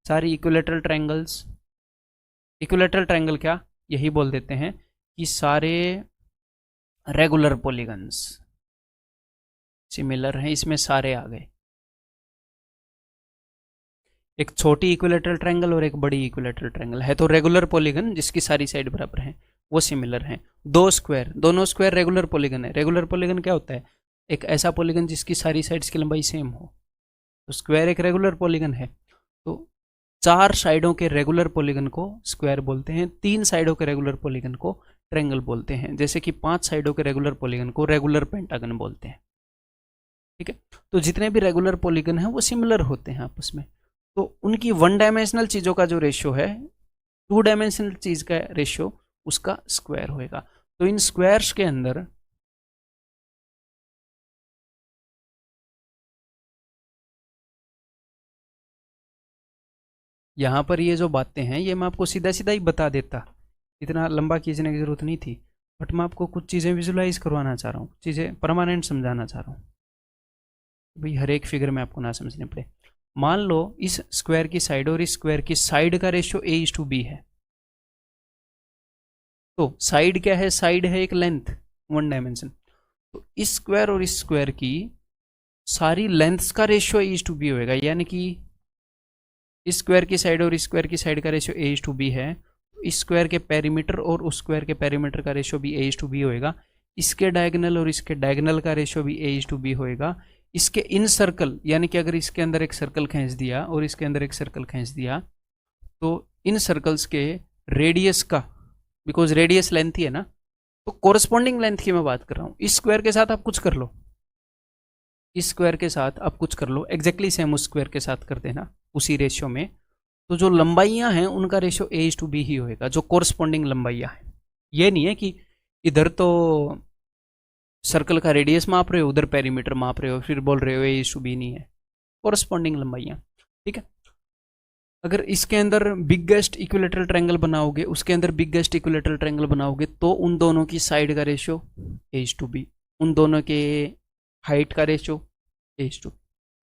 सारी इक्विलेटरल ट्रायंगल्स, इक्विलेटरल ट्रायंगल क्या, यही बोल देते हैं कि सारे रेगुलर पॉलीगन्स सिमिलर हैं, इसमें सारे आ गए। एक छोटी इक्विलेटरल ट्रायंगल और एक बड़ी इक्विलेटरल ट्रायंगल है तो रेगुलर पॉलीगन जिसकी सारी साइड बराबर हैं वो सिमिलर हैं। दो स्क्वायर, दोनों स्क्वायर रेगुलर पॉलीगन है। रेगुलर पॉलीगन क्या होता है? एक ऐसा पॉलीगन जिसकी सारी साइड्स की लंबाई सेम हो, तो स्क्वायर एक रेगुलर पॉलीगन है। तो चार साइडों के रेगुलर पॉलीगन को स्क्वायर बोलते हैं, तीन साइडों के रेगुलर पॉलीगन को ट्रायंगल बोलते हैं, जैसे कि पांच साइडों के रेगुलर पॉलीगन को रेगुलर पेंटागन बोलते हैं। ठीक है, तो जितने भी रेगुलर पॉलीगन हैं वो सिमिलर होते हैं आपस में। तो उनकी वन डायमेंशनल चीज़ों का जो रेशियो है, टू डायमेंशनल चीज़ का रेशियो उसका स्क्वायर होएगा। तो इन स्क्वायर्स के अंदर यहाँ पर ये जो बातें हैं ये मैं आपको सीधा सीधा ही बता देता, इतना लंबा खींचने की जरूरत नहीं थी, बट मैं आपको कुछ चीज़ें विजुलाइज करवाना चाह रहा हूँ, चीज़ें परमानेंट समझाना चाह रहा हूँ, भाई हर एक फिगर में आपको ना समझने पड़े। मान लो इस स्क्वायर की साइड और इस स्क्वायर की साइड का रेशियो A:B है, तो साइड क्या है? साइड है एक लेंथ, वन डायमेंशन। तो इस स्क्वायर और इस स्क्वायर की सारी लेंथ्स का रेशियो A:B होएगा, यानी कि इस स्क्वायर की साइड और इस स्क्वायर की साइड का रेशियो A:B है, तो इस स्क्वायर के पेरीमीटर और उस स्क्वायर के पेरीमीटर का रेशियो भी A:B होएगा। इसके डायगोनल और इसके डायगोनल का रेशियो भी A:B होएगा। इसके इन सर्कल, यानी कि अगर इसके अंदर एक सर्कल खींच दिया और इसके अंदर एक सर्कल खींच दिया, तो इन सर्कल्स के रेडियस का, बिकॉज रेडियस लेंथ ही है ना, तो कोरस्पॉन्डिंग लेंथ की मैं बात कर रहा हूँ। इस स्क्वायर के साथ आप कुछ कर लो, इस स्क्वायर के साथ आप कुछ कर लो, एग्जैक्टली सेम उस स्क्वायर के साथ कर देना उसी रेशियो में, तो जो लंबाइयाँ हैं उनका रेशियो A:B ही होएगा, जो कोरस्पॉन्डिंग लंबाइयाँ हैं। ये नहीं है कि इधर तो सर्कल का रेडियस माप रहे हो, उधर पेरीमीटर माप रहे हो, फिर बोल रहे हो A:B नहीं है, कोरस्पॉन्डिंग लंबाइयाँ। ठीक है, अगर इसके अंदर बिगेस्ट इक्विलेटरल ट्रायंगल बनाओगे, उसके अंदर बिगेस्ट इक्विलेटरल ट्रायंगल बनाओगे, तो उन दोनों की साइड का रेशियो A/B, उन दोनों के हाइट का रेशियो A/B,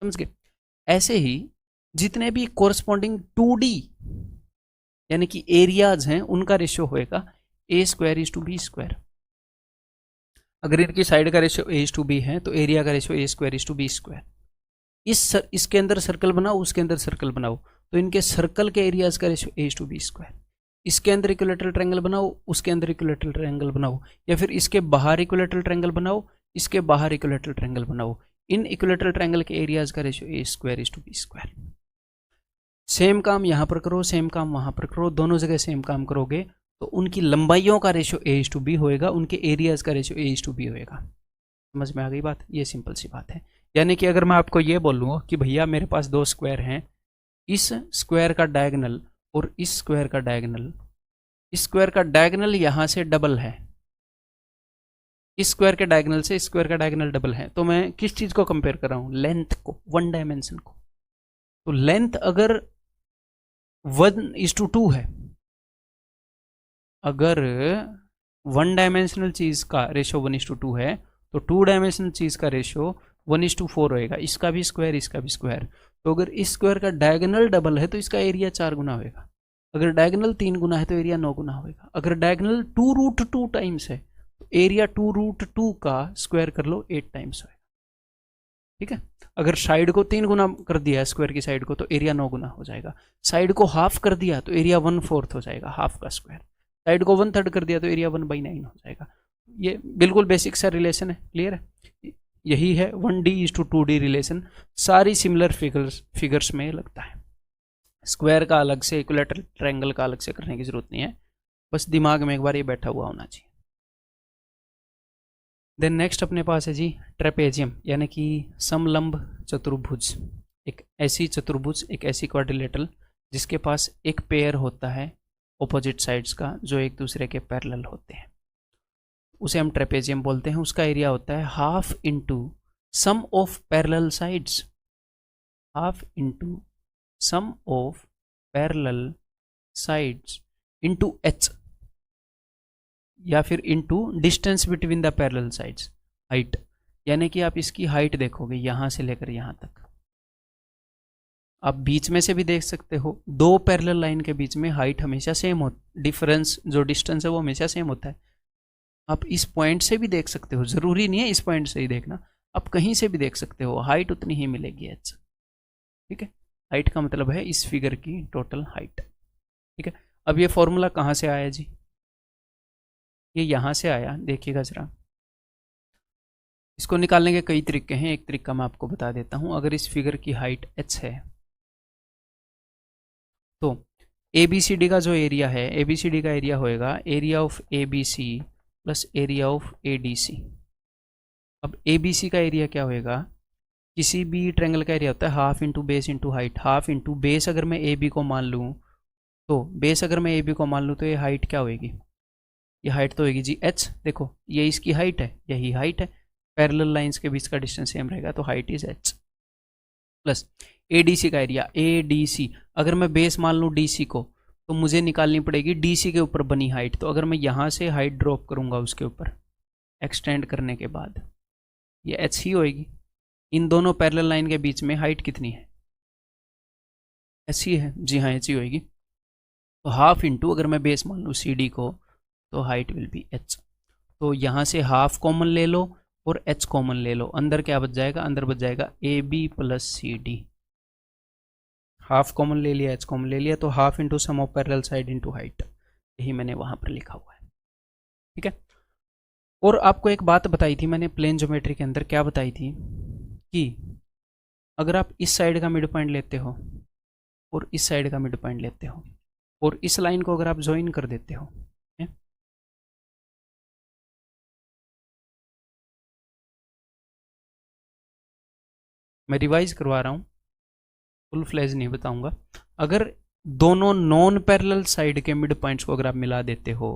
समझ गए। ऐसे ही जितने भी कोरस्पॉन्डिंग 2D यानी कि एरियाज हैं, उनका रेशियो होएगा A²/B²। अगर इनकी साइड का रेशियो A/B है तो एरिया का रेशियो A²/B²। इसके अंदर सर्कल बनाओ, उसके अंदर सर्कल बनाओ, तो इनके सर्कल के एरियाज का रेशियो A/B²। इसके अंदर इक्विलेटरल ट्रायंगल बनाओ, उसके अंदर इक्विलेटरल ट्रायंगल बनाओ, या फिर इसके बाहर इक्विलेटरल ट्रायंगल बनाओ, इसके बाहर इक्विलेटरल ट्रायंगल बनाओ, इन इक्विलेटरल ट्रायंगल के एरियाज का रेशियो A²/B²। सेम काम यहाँ पर करो, सेम काम वहाँ पर करो, दोनों जगह सेम काम करोगे तो उनकी लंबाइयों का रेशियो A/B होएगा, उनके एरियाज का रेशियो A/B होएगा। समझ में आ गई बात? ये सिंपल सी बात है। यानी कि अगर मैं आपको ये बोलूँ कि भैया मेरे पास 2 स्क्वायर हैं, इस स्क्वायर का डायगोनल और इस स्क्वायर का डायगोनल, इस स्क्वायर का डायगोनल यहाँ से डबल है, इस स्क्वायर के डायगोनल से इस स्क्वायर का डायगोनल डबल है, तो मैं किस चीज़ को कंपेयर कर रहा हूँ? लेंथ को, 1 डायमेंशन को। तो लेंथ अगर 1:2 है, अगर 1 डायमेंशनल चीज़ का रेशियो 1:2 है, तो 2 डायमेंशनल चीज़ का रेशियो 1:4 होएगा। इसका भी स्क्वायर, इसका भी स्क्वायर। तो अगर इस स्क्वायर का डायगोनल डबल है तो इसका एरिया 4 गुना होएगा। अगर डायगोनल 3 गुना है तो एरिया 9 गुना होएगा। अगर डायगोनल 2√2 टाइम्स है तो एरिया 2√2 का स्क्वायर कर लो, 8 टाइम्स होएगा। ठीक है। अगर साइड को 3 गुना कर दिया स्क्वायर की साइड को तो एरिया 9 गुना हो जाएगा। साइड को हाफ कर दिया तो एरिया 1/4 हो जाएगा, हाफ का स्क्वायर। साइड को 1/3 कर दिया तो एरिया 1/9 हो जाएगा। ये बिल्कुल बेसिक सा रिलेशन है, क्लियर है? यही है 1D/2D रिलेशन। सारी सिमिलर फिगर्स में लगता है। स्क्वायर का अलग से, इक्विलेटरल ट्रायंगल का अलग से करने की जरूरत नहीं है, बस दिमाग में एक बार ये बैठा हुआ होना चाहिए। देन नेक्स्ट अपने पास है जी ट्रेपेजियम, यानी कि समलंब चतुर्भुज। एक ऐसी चतुर्भुज, एक ऐसी क्वाड्रिलेटरल जिसके पास एक पेयर होता है ऑपोजिट साइड्स का, जो एक दूसरे के पैरेलल होते हैं, उसे हम ट्रेपेजियम बोलते हैं। उसका एरिया होता है half into sum of parallel sides, half into sum of parallel sides into h, या फिर into distance between the parallel sides, height. यानी कि आप इसकी हाइट देखोगे यहाँ से लेकर यहाँ तक, आप बीच में से भी देख सकते हो। दो पैरेलल लाइन के बीच में हाइट हमेशा सेम हो, डिफरेंस जो डिस्टेंस है वो हमेशा सेम होता है। आप इस पॉइंट से भी देख सकते हो, ज़रूरी नहीं है इस पॉइंट से ही देखना, आप कहीं से भी देख सकते हो, हाइट उतनी ही मिलेगी h। ठीक है। हाइट का मतलब है इस फिगर की टोटल हाइट। ठीक है। अब ये फॉर्मूला कहाँ से आया जी? ये यहाँ से आया, देखिएगा ज़रा। इसको निकालने के कई तरीके हैं, एक तरीका मैं आपको बता देता हूँ। अगर इस फिगर की हाइट h है तो ABCD का जो एरिया है, ABCD का एरिया होएगा area of ABC plus area of ADC। अब ABC का एरिया क्या होएगा? किसी भी ट्रायंगल का एरिया होता है half into base into height. Half into base अगर मैं AB को मान लूँ, तो बेस अगर मैं AB को मान लूँ तो ये हाइट क्या होएगी? ये हाइट तो होगी जी h। देखो ये इसकी हाइट है, यही हाइट है, पैरेलल लाइंस के बीच का डिस्टेंस सेम रहेगा, तो height is h। Plus ADC का एरिया, ADC अगर मैं बेस मान लूँ DC को, तो मुझे निकालनी पड़ेगी DC के ऊपर बनी हाइट। तो अगर मैं यहाँ से हाइट ड्रॉप करूँगा उसके ऊपर एक्सटेंड करने के बाद, ये h ही होएगी। इन दोनों पैरेलल लाइन के बीच में हाइट कितनी है? h ही है जी हाँ, h ही होएगी। तो हाफ इंटू अगर मैं बेस मान लूँ CD को, तो हाइट विल बी h। तो यहाँ से हाफ कॉमन ले लो और h कॉमन ले लो, अंदर क्या बच जाएगा? अंदर बच जाएगा AB plus CD। Half common ले लिया, h कॉमन ले लिया, तो half into sum of parallel side into height, यही मैंने वहाँ पर लिखा हुआ है। ठीक है। और आपको एक बात बताई थी मैंने प्लेन ज्योमेट्री के अंदर, क्या बताई थी कि अगर आप इस साइड का मिड पॉइंट लेते हो और इस साइड का मिड पॉइंट लेते हो और इस लाइन को अगर आप ज्वाइन कर देते हो, मैं रिवाइज करवा रहा हूँ, फुल फ्लैज नहीं बताऊंगा। अगर दोनों नॉन पैरेलल साइड के मिड पॉइंट्स को अगर आप मिला देते हो,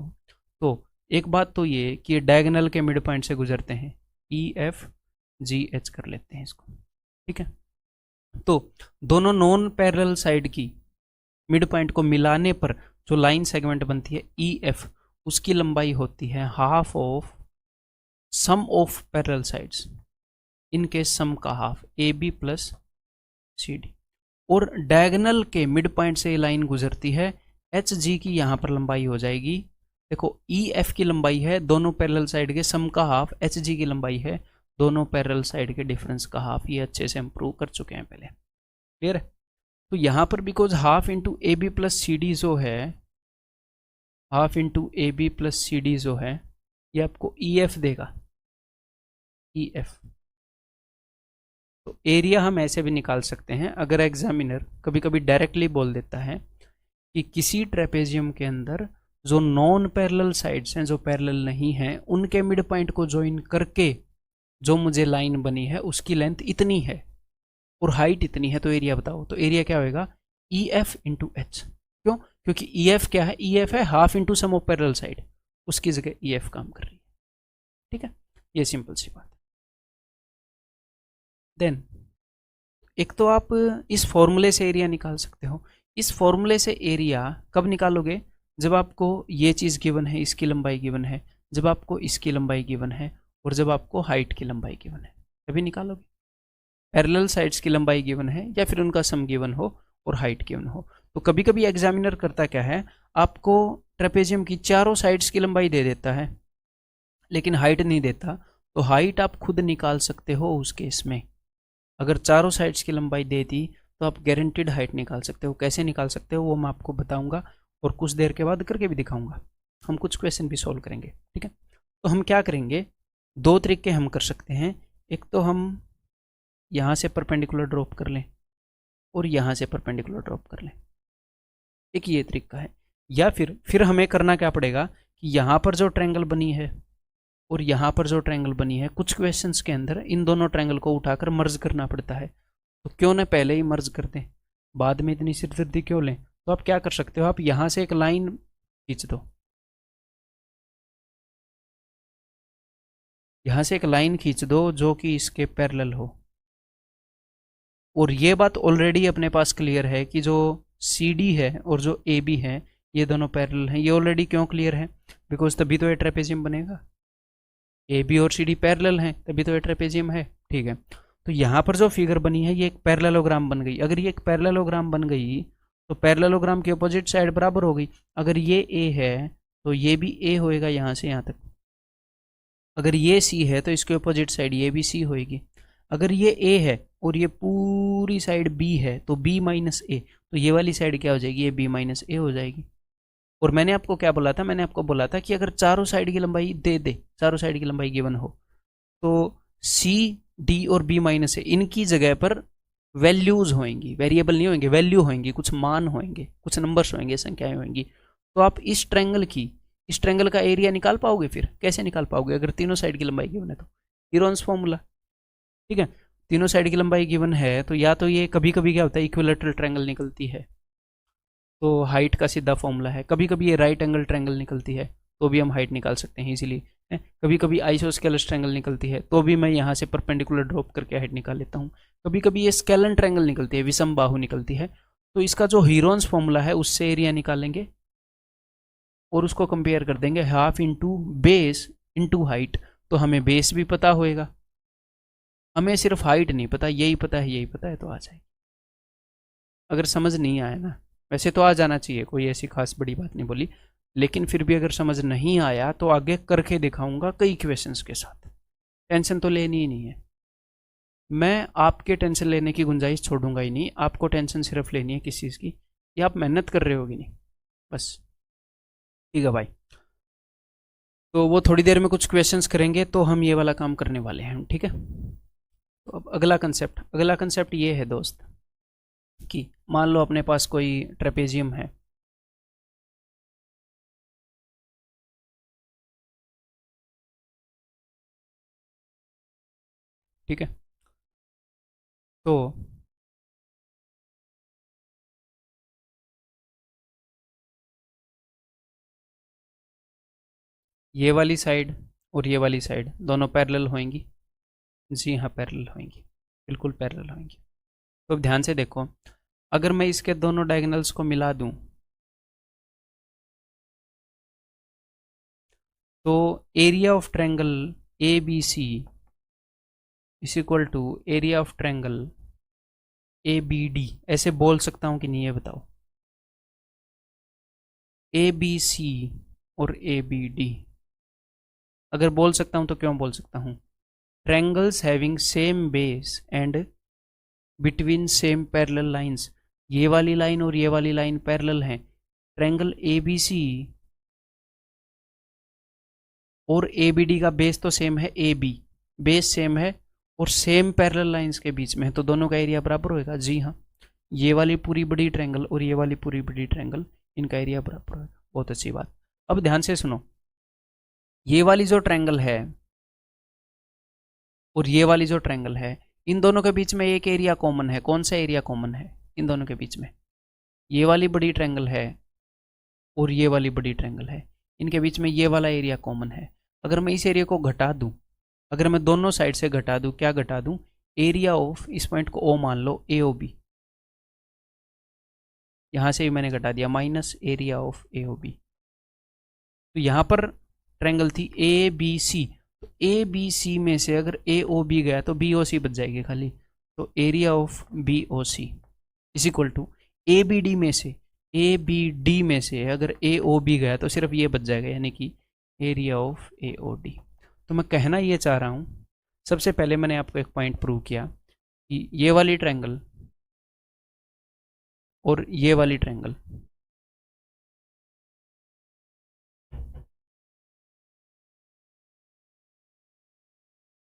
तो एक बात तो ये कि डायगोनल के मिड पॉइंट से गुजरते हैं, EFGH कर लेते हैं इसको। ठीक है। तो दोनों नॉन पैरेलल साइड की मिड पॉइंट को मिलाने पर जो लाइन सेगमेंट बनती है ई एफ, उसकी लंबाई होती है half of sum of parallel sides, इनके सम का half, A B plus C D. और डायगोनल के मिड पॉइंट से ये लाइन गुजरती है, एच जी की यहाँ पर लंबाई हो जाएगी, देखो ई एफ की लंबाई है दोनों पैरेलल साइड के सम का हाफ, एच जी की लंबाई है दोनों पैरेलल साइड के डिफरेंस का हाफ। ये अच्छे से हम प्रूव कर चुके हैं पहले, क्लियर है। तो यहाँ पर because half into A B plus C D जो है, half into A B plus C D जो है, ये आपको ई एफ देगा, ई एफ। तो एरिया हम ऐसे भी निकाल सकते हैं, अगर एग्जामिनर कभी कभी डायरेक्टली बोल देता है कि किसी ट्रेपेजियम के अंदर जो नॉन पैरेलल साइड्स हैं, जो पैरेलल नहीं हैं, उनके मिड पॉइंट को ज्वाइन करके जो मुझे लाइन बनी है उसकी लेंथ इतनी है और हाइट इतनी है, तो एरिया बताओ। तो एरिया क्या होएगा, ई एफ इंटू एच। क्यों? क्योंकि ई एफ क्या है, ई एफ है half into sum of parallel side, उसकी जगह ई एफ काम कर रही है, ठीक है। ये सिंपल सी बात है। देन एक तो आप इस फॉर्मूले से एरिया निकाल सकते हो। इस फॉर्मूले से एरिया कब निकालोगे, जब आपको ये चीज़ गिवन है, इसकी लंबाई गिवन है, जब आपको इसकी लंबाई गिवन है, और जब आपको हाइट की लंबाई गिवन है, तभी निकालोगे। पैरेलल साइड्स की लंबाई गिवन है या फिर उनका सम गिवन हो और हाइट गिवन हो। तो कभी कभी एग्जामिनर करता क्या है, आपको ट्रेपेजियम की चारों साइड्स की लंबाई दे देता है लेकिन हाइट नहीं देता, तो हाइट आप खुद निकाल सकते हो उस केस में। अगर चारों साइड्स की लंबाई दे दी तो आप गारंटीड हाइट निकाल सकते हो। कैसे निकाल सकते हो वो मैं आपको बताऊंगा और कुछ देर के बाद करके भी दिखाऊंगा। हम कुछ क्वेश्चन भी सॉल्व करेंगे, ठीक है। तो हम क्या करेंगे, दो तरीके हम कर सकते हैं। एक तो हम यहाँ से परपेंडिकुलर ड्रॉप कर लें और यहाँ से परपेंडिकुलर ड्रॉप कर लें, एक ये तरीका है। या फिर हमें करना क्या पड़ेगा कि यहाँ पर जो ट्रायंगल बनी है और यहाँ पर जो ट्रायंगल बनी है, कुछ क्वेश्चंस के अंदर इन दोनों ट्रायंगल को उठाकर मर्ज करना पड़ता है। तो क्यों ना पहले ही मर्ज कर दें, बाद में इतनी सिरदर्दी क्यों लें। तो आप क्या कर सकते हो, आप यहाँ से एक लाइन खींच दो, यहाँ से एक लाइन खींच दो जो कि इसके पैरेलल हो। और ये बात ऑलरेडी अपने पास क्लियर है कि जो सी डी है और जो ए बी है ये दोनों पैरेलल हैं। ये ऑलरेडी क्यों क्लियर है, बिकॉज तभी तो ये ट्रेपेजियम बनेगा। ए बी और सी डी पैरेलल हैं तभी तो ये ट्रेपेजियम है, ठीक है। तो यहाँ पर जो फिगर बनी है ये एक पैरेललोग्राम बन गई। अगर ये एक पैरेललोग्राम बन गई तो पैरेललोग्राम की अपोजिट साइड बराबर हो गई। अगर ये ए है तो ये भी ए होएगा यहाँ से यहाँ तक। अगर ये सी है तो इसके अपोजिट साइड ये भी सी होएगी। अगर ये ए है और ये पूरी साइड बी है तो बी माइनस ए, तो ये वाली साइड क्या हो जाएगी, ये बी माइनस ए हो जाएगी। और मैंने आपको क्या बोला था, मैंने आपको बोला था कि अगर चारों साइड की लंबाई दे दे, चारों साइड की लंबाई गिवन हो, तो सी डी और बी माइनस ए इनकी जगह पर वैल्यूज होंगी, वेरिएबल नहीं होंगे, वैल्यू होंगी, कुछ मान होंगे, कुछ नंबर्स होंगे, संख्याएं होंगी। तो आप इस ट्रायंगल का एरिया निकाल पाओगे। फिर कैसे निकाल पाओगे, अगर तीनों साइड की लंबाई गिवन है तो हीरोन्स फॉर्मूला, ठीक है। तीनों साइड की लंबाई गिवन है तो या तो ये कभी कभी क्या होता है इक्विलेटरल ट्रायंगल निकलती है तो हाइट का सीधा फॉर्मूला है, कभी कभी ये राइट एंगल ट्रायंगल निकलती है तो भी हम हाइट निकाल सकते हैं इजीली। कभी कभी आइसोस्केलस ट्रायंगल निकलती है तो भी मैं यहाँ से परपेंडिकुलर ड्रॉप करके हाइट निकाल लेता हूँ। कभी कभी ये स्केलन ट्रायंगल निकलती है, विषम बाहु निकलती है, तो इसका जो हीरोन्स फॉर्मूला है उससे एरिया निकालेंगे और उसको कंपेयर कर देंगे half into base into height. तो हमें बेस भी पता होएगा, हमें सिर्फ हाइट नहीं पता, यही पता है यही पता है, तो आ जाएगी। अगर समझ नहीं आया ना, वैसे तो आ जाना चाहिए, कोई ऐसी खास बड़ी बात नहीं बोली, लेकिन फिर भी अगर समझ नहीं आया तो आगे करके दिखाऊंगा कई क्वेश्चंस के साथ। टेंशन तो लेनी ही नहीं है, मैं आपके टेंशन लेने की गुंजाइश छोड़ूंगा ही नहीं। आपको टेंशन सिर्फ लेनी है किस चीज़ की, कि आप मेहनत कर रहे होगी नहीं, बस, ठीक है भाई। तो वो थोड़ी देर में कुछ क्वेश्चंस करेंगे तो हम ये वाला काम करने वाले हैं, ठीक है। तो अब अगला कंसेप्ट ये है दोस्त कि मान लो अपने पास कोई ट्रेपेजियम है, ठीक है। तो ये वाली साइड और ये वाली साइड दोनों पैरेलल होंगी। जी हाँ पैरेलल होंगी, बिल्कुल पैरेलल होंगी। तो अब ध्यान से देखो, अगर मैं इसके दोनों डायगोनल्स को मिला दूं तो area of triangle A B C is equal to area of triangle A B D, ऐसे बोल सकता हूं कि नहीं ये बताओ? ए बी सी और ए बी डी अगर बोल सकता हूं तो क्यों बोल सकता हूं? Triangles having same base and between same parallel lines, ये वाली लाइन और ये वाली लाइन पैरेलल हैं। ट्रायंगल ए बी सी और ए बी डी का बेस तो सेम है, ए बी बेस सेम है और सेम पैरेलल लाइंस के बीच में है, तो दोनों का एरिया बराबर होएगा। जी हाँ, ये वाली पूरी बड़ी ट्रायंगल और ये वाली पूरी बड़ी ट्रायंगल, इनका एरिया बराबर होएगा। बहुत अच्छी बात। अब ध्यान से सुनो, ये वाली जो ट्रायंगल है और ये वाली जो ट्रायंगल है, इन दोनों के बीच में एक एरिया कॉमन है। कौन सा एरिया कॉमन है इन दोनों के बीच में? ये वाली बड़ी ट्रायंगल है और ये वाली बड़ी ट्रायंगल है, इनके बीच में ये वाला एरिया कॉमन है। अगर मैं इस एरिया को घटा दूं, अगर मैं दोनों साइड से घटा दूं, क्या घटा दूं? एरिया ऑफ इस पॉइंट को ओ मान लो, ए ओ बी, यहां से भी मैंने घटा दिया, minus area of A O B. तो यहां पर ट्रायंगल थी ए बी सी, तो ए बी सी में से अगर ए ओ बी गया तो बी ओ सी बच जाएगी खाली, तो area of B O C is equal to A B D में से, ए बी डी में से अगर ए ओ बी गया तो सिर्फ ये बच जाएगा, यानी कि area of A O D. तो मैं कहना ये चाह रहा हूँ, सबसे पहले मैंने आपको एक पॉइंट प्रूव किया कि ये वाली ट्रायंगल और ये वाली ट्रायंगल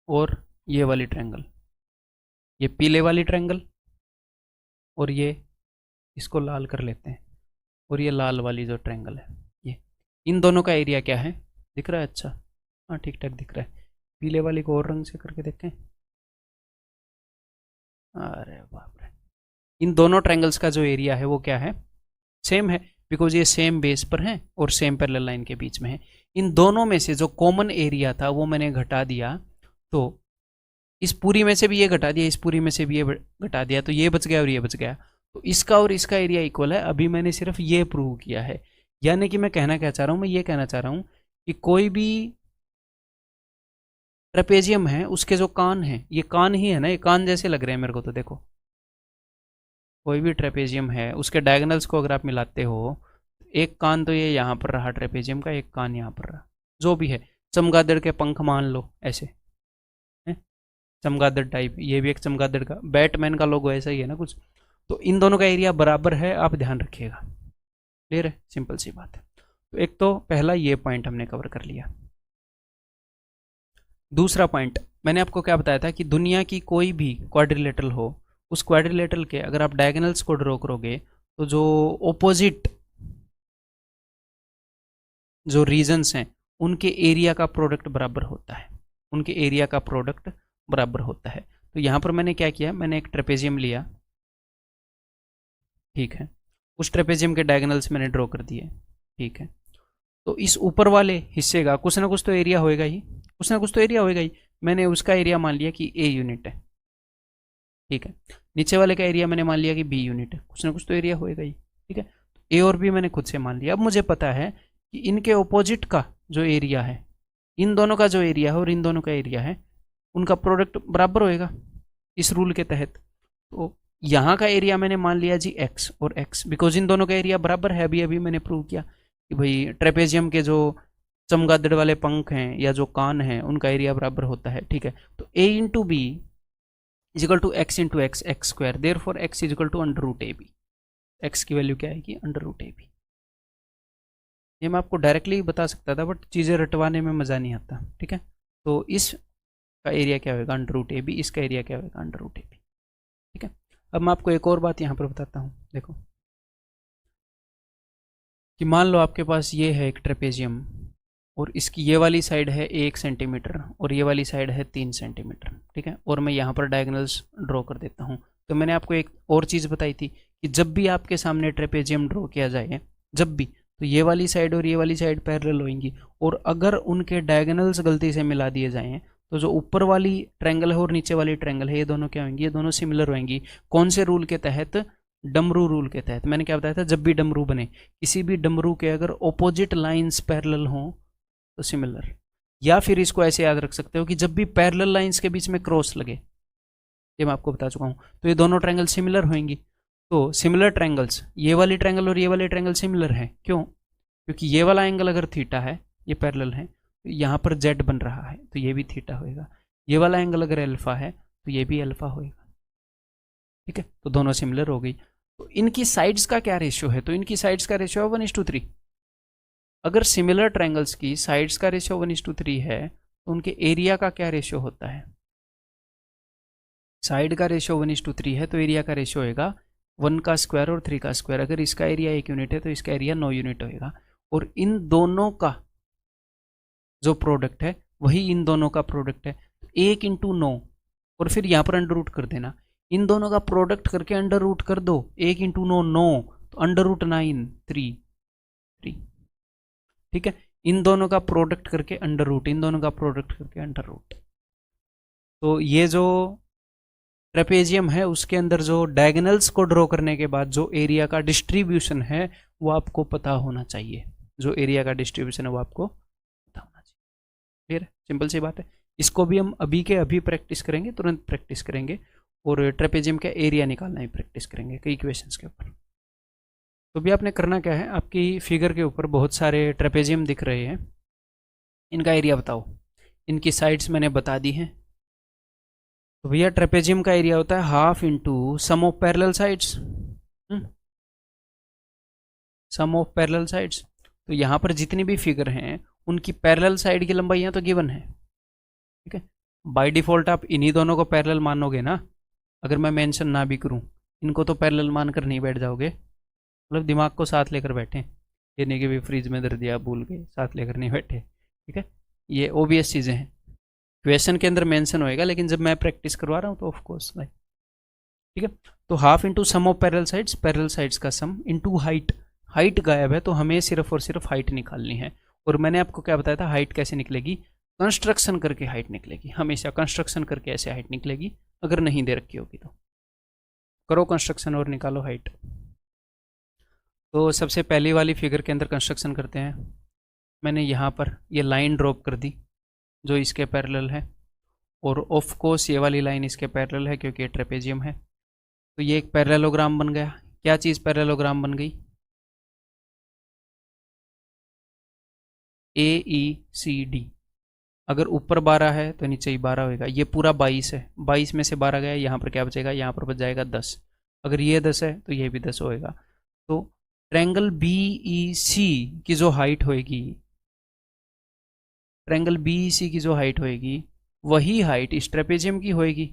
और ये वाली ट्रायंगल, ये पीले वाली ट्रायंगल और ये, इसको लाल कर लेते हैं, और ये लाल वाली जो ट्रायंगल है, ये इन दोनों का एरिया क्या है? दिख रहा है? अच्छा, हाँ ठीक ठाक दिख रहा है। पीले वाली को और रंग से करके देखें। अरे बाप रे, इन दोनों ट्रायंगल्स का जो एरिया है वो क्या है? सेम है, बिकॉज ये सेम बेस पर हैं और सेम पैरेलल लाइन के बीच में है। इन दोनों में से जो कॉमन एरिया था वो मैंने घटा दिया, तो इस पूरी में से भी ये घटा दिया, इस पूरी में से भी ये घटा दिया, तो ये बच गया और ये बच गया, तो इसका और इसका एरिया इक्वल है। अभी मैंने सिर्फ ये प्रूव किया है, यानी कि मैं कहना क्या चाह रहा हूँ? मैं ये कहना चाह रहा हूँ कि कोई भी ट्रेपेजियम है, उसके जो कान हैं, ये कान ही है ना, ये कान जैसे लग रहे हैं मेरे को, तो देखो कोई भी ट्रेपेजियम है उसके डायगोनल्स को अगर आप मिलाते हो, एक कान तो ये यहाँ पर रहा ट्रेपेजियम का, एक कान यहाँ पर रहा, जो भी है, चमगादड़ के पंख मान लो ऐसे, चमगादड़ टाइप, ये भी एक चमगादड़ का, बैटमैन का लोगो ऐसा ही है ना कुछ, तो इन दोनों का एरिया बराबर है, आप ध्यान रखिएगा। क्लियर है? सिंपल सी बात है। तो एक तो पहला ये पॉइंट हमने कवर कर लिया। दूसरा पॉइंट मैंने आपको क्या बताया था कि दुनिया की कोई भी क्वाड्रिलेटरल हो, उस क्वाड्रिलेटरल के अगर आप डायगोनल्स को ड्रॉ करोगे तो जो ओपोजिट जो रीजन्स हैं उनके एरिया का प्रोडक्ट बराबर होता है, उनके एरिया का प्रोडक्ट बराबर होता है। तो यहाँ पर मैंने क्या किया, मैंने एक ट्रेपेजियम लिया, ठीक है, उस ट्रेपेजियम के डायगोनल्स मैंने ड्रॉ कर दिए, ठीक है। तो इस ऊपर वाले हिस्से का कुछ ना कुछ तो एरिया होएगा ही, कुछ ना कुछ तो एरिया होएगा ही, मैंने उसका एरिया मान लिया कि ए यूनिट है, ठीक है। नीचे वाले का एरिया मैंने मान लिया कि बी यूनिट है, कुछ ना कुछ तो एरिया होएगा ही, ठीक है। ए और बी मैंने खुद से मान लिया। अब मुझे पता है कि इनके ऑपोजिट का जो एरिया है, इन दोनों का जो एरिया है और इन दोनों का एरिया है, उनका प्रोडक्ट बराबर होएगा इस रूल के तहत। तो यहाँ का एरिया मैंने मान लिया जी एक्स और एक्स, बिकॉज इन दोनों का एरिया बराबर है। अभी अभी मैंने प्रूव किया कि भाई ट्रेपेजियम के जो चमगादड़ वाले पंख हैं या जो कान हैं उनका एरिया बराबर होता है, ठीक है। तो A into B is equal to X into X, X square, therefore X is equal to under root A B. X की वैल्यू क्या आएगी? Under root A B. ये मैं आपको डायरेक्टली बता सकता था, बट चीज़ें रटवाने में मज़ा नहीं आता, ठीक है। तो इस का एरिया क्या होगा? Under root A B. इसका एरिया क्या होगा? अंडर रूट ए बी, ठीक है। अब मैं आपको एक और बात यहाँ पर बताता हूँ, देखो कि मान लो आपके पास ये है एक ट्रेपेजियम और इसकी ये वाली साइड है 1 सेंटीमीटर और ये वाली साइड है 3 सेंटीमीटर, ठीक है। और मैं यहाँ पर डायगोनल्स ड्रॉ कर देता हूँ। तो मैंने आपको एक और चीज़ बताई थी कि जब भी आपके सामने ट्रेपेजियम ड्रॉ किया जाए, जब भी, तो ये वाली साइड और ये वाली साइड पैरेलल होंगी, और अगर उनके डायगोनल्स गलती से मिला दिए जाएँ तो जो ऊपर वाली ट्रायंगल है और नीचे वाली ट्रायंगल है, ये दोनों क्या होंगी? ये दोनों सिमिलर होंगी। कौन से रूल के तहत? डमरू रूल के तहत मैंने क्या बताया था, जब भी डमरू बने, किसी भी डमरू के अगर ऑपोजिट लाइंस पैरेलल हों तो सिमिलर, या फिर इसको ऐसे याद रख सकते हो कि जब भी पैरेलल लाइंस के बीच में क्रॉस लगे, ये मैं आपको बता चुका हूँ, तो ये दोनों ट्रायंगल सिमिलर होंगी। तो सिमिलर ट्रायंगल्स, ये वाली ट्रायंगल और ये वाले ट्रायंगल सिमिलर हैं, क्यों? क्योंकि ये वाला एंगल अगर थीटा है, ये पैरेलल है, तो यहाँ पर जेड बन रहा है, तो ये भी थीटा होएगा। ये वाला एंगल अगर अल्फा है तो ये भी अल्फा होएगा। ठीक है, तो दोनों सिमिलर हो गई। तो इनकी साइड्स का क्या रेशियो है? तो इनकी साइड्स का रेशियो है 1:3। अगर सिमिलर ट्रायंगल्स की साइड्स का रेशियो 1:3 है तो उनके एरिया का क्या रेशियो होता है? साइड का रेशियो 1:3 है तो एरिया का रेशियो होएगा 1 का स्क्वायर और 3 का स्क्वायर। अगर इसका एरिया 1 यूनिट है तो इसका एरिया 9 यूनिट होएगा। और इन दोनों का जो प्रोडक्ट है वही इन दोनों का प्रोडक्ट है। 1 इंटू 9 और फिर यहाँ पर अंडर रूट कर देना, इन दोनों का प्रोडक्ट करके अंडर रूट कर दो। 1 इंटू 9 9, तो अंडर रूट 9 3 3। ठीक है, इन दोनों का प्रोडक्ट करके अंडर रूट, इन दोनों का प्रोडक्ट करके अंडर रूट। तो ये जो ट्रेपेजियम है उसके अंदर जो डायगोनल्स को ड्रॉ करने के बाद जो एरिया का डिस्ट्रीब्यूशन है वो आपको पता होना चाहिए। जो एरिया का डिस्ट्रीब्यूशन है वो आपको पता होना चाहिए। क्लियर? सिंपल सी बात है। इसको भी हम अभी के अभी प्रैक्टिस करेंगे, तुरंत प्रैक्टिस करेंगे, और ट्रेपेजियम का एरिया निकालना ही प्रैक्टिस करेंगे कई क्वेश्चंस के ऊपर। तो भी आपने करना क्या है, आपकी फिगर के ऊपर बहुत सारे ट्रेपेजियम दिख रहे हैं, इनका एरिया बताओ। इनकी साइड्स मैंने बता दी हैं। तो भैया ट्रेपेजियम का एरिया होता है half into sum of parallel sides, sum of parallel sides. तो यहाँ पर जितनी भी फिगर हैं उनकी पैरेलल साइड की लंबाइयाँ तो गिवन है। ठीक है, बाय डिफॉल्ट आप इन्हीं दोनों को पैरेलल मानोगे ना, अगर मैं मेंशन ना भी करूँ, इनको तो पैरेलल मानकर नहीं बैठ जाओगे। मतलब दिमाग को साथ लेकर बैठे, ये नहीं कि भी फ्रिज में धर दिया भूल गए, साथ लेकर नहीं बैठे। ठीक है, ये ओबियस चीज़ें हैं, क्वेश्चन के अंदर मेंशन होएगा, लेकिन जब मैं प्रैक्टिस करवा रहा हूँ तो ऑफ कोर्स भाई। ठीक है, तो half into sum of parallel sides का सम इंटू हाइट। हाइट गायब है तो हमें सिर्फ और सिर्फ हाइट निकालनी है। और मैंने आपको क्या बताया था, हाइट कैसे निकलेगी? कंस्ट्रक्शन करके हाइट निकलेगी, हमेशा कंस्ट्रक्शन करके ऐसे हाइट निकलेगी, अगर नहीं दे रखी होगी तो। करो कंस्ट्रक्शन और निकालो हाइट। तो सबसे पहली वाली फिगर के अंदर कंस्ट्रक्शन करते हैं। मैंने यहाँ पर ये लाइन ड्रॉप कर दी जो इसके पैरेलल है, और ऑफ कोर्स ये वाली लाइन इसके पैरेलल है क्योंकि ये ट्रेपेजियम है। तो ये एक पैरेललोग्राम बन गया। क्या चीज़ पैरेललोग्राम बन गई? AECD। अगर ऊपर 12 है तो नीचे ही 12 होगा। ये पूरा 22 है, 22 में से 12 गया, यहाँ पर क्या बचेगा? यहाँ पर बच जाएगा 10। अगर ये 10 है तो ये भी 10 होएगा। तो ट्रायंगल BEC की जो हाइट होएगी, ट्रायंगल BEC की जो हाइट होएगी वही हाइट इस ट्रेपेजियम की होएगी।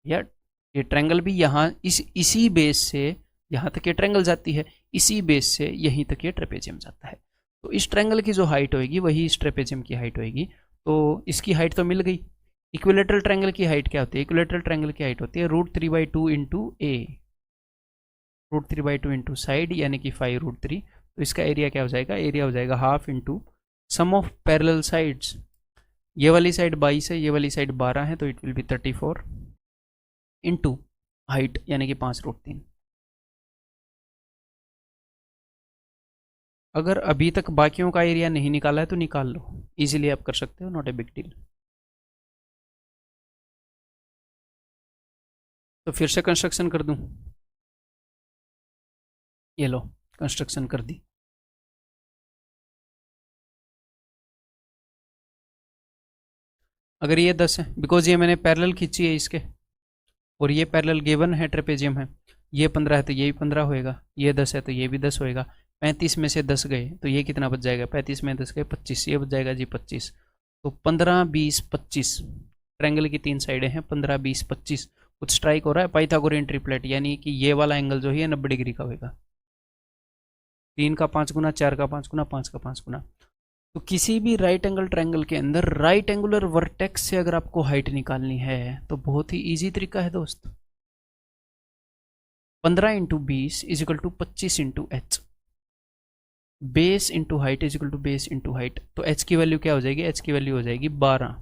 या ये ट्रायंगल भी यहाँ इसी बेस से यहाँ तक ये ट्रायंगल जाती है, इसी बेस से यहीं तक ये ट्रेपेजियम जाता है। तो इस ट्रायंगल की जो हाइट होएगी वही इस ट्रेपेजियम की हाइट होएगी। तो इसकी हाइट तो मिल गई। इक्विलेटरल ट्रायंगल की हाइट क्या होती है? इक्विलेटरल ट्रायंगल की हाइट होती है √3/2 इंटू ए, √3/2 इंटू साइड, यानी कि 5√3। तो इसका एरिया क्या हो जाएगा? एरिया हो जाएगा half into sum of parallel sides. ये वाली साइड 22 है, ये वाली साइड 12 है, तो it will be 34 into height यानी कि 5√3। अगर अभी तक बाकियों का एरिया नहीं निकाला है तो निकाल लो, इजीली आप कर सकते हो, नॉट ए बिग डील। तो फिर से कंस्ट्रक्शन कर दूं, ये लो कंस्ट्रक्शन कर दी। अगर ये 10 है, बिकॉज ये मैंने पैरेलल खींची है इसके, और ये पैरेलल गिवन है, ट्रेपेजियम है। ये 15 है तो ये भी 15 होएगा, ये 10 है तो ये भी 10 होएगा। 35 में से 10 गए तो ये कितना बच जाएगा? 35 में 10 गए 25, ये बच जाएगा जी 25। तो 15 20 25, ट्रायंगल की 3 साइडें हैं, 15 20 25। कुछ स्ट्राइक हो रहा है, पाइथागोरियन ट्रिपलेट, यानी कि ये वाला एंगल जो है 90 डिग्री का होगा। 3 का 5 गुना, 4 का 5 गुना, 5 का 5 गुना। तो किसी भी राइट एंगल ट्रायंगल के अंदर राइट एंगुलर वर्टेक्स से अगर आपको हाइट निकालनी है तो बहुत ही इजी तरीका है दोस्त। 15 into 20 is equal to 25 into H, base into height is equal to base into height. तो एच की वैल्यू क्या हो जाएगी? एच की वैल्यू हो जाएगी 12।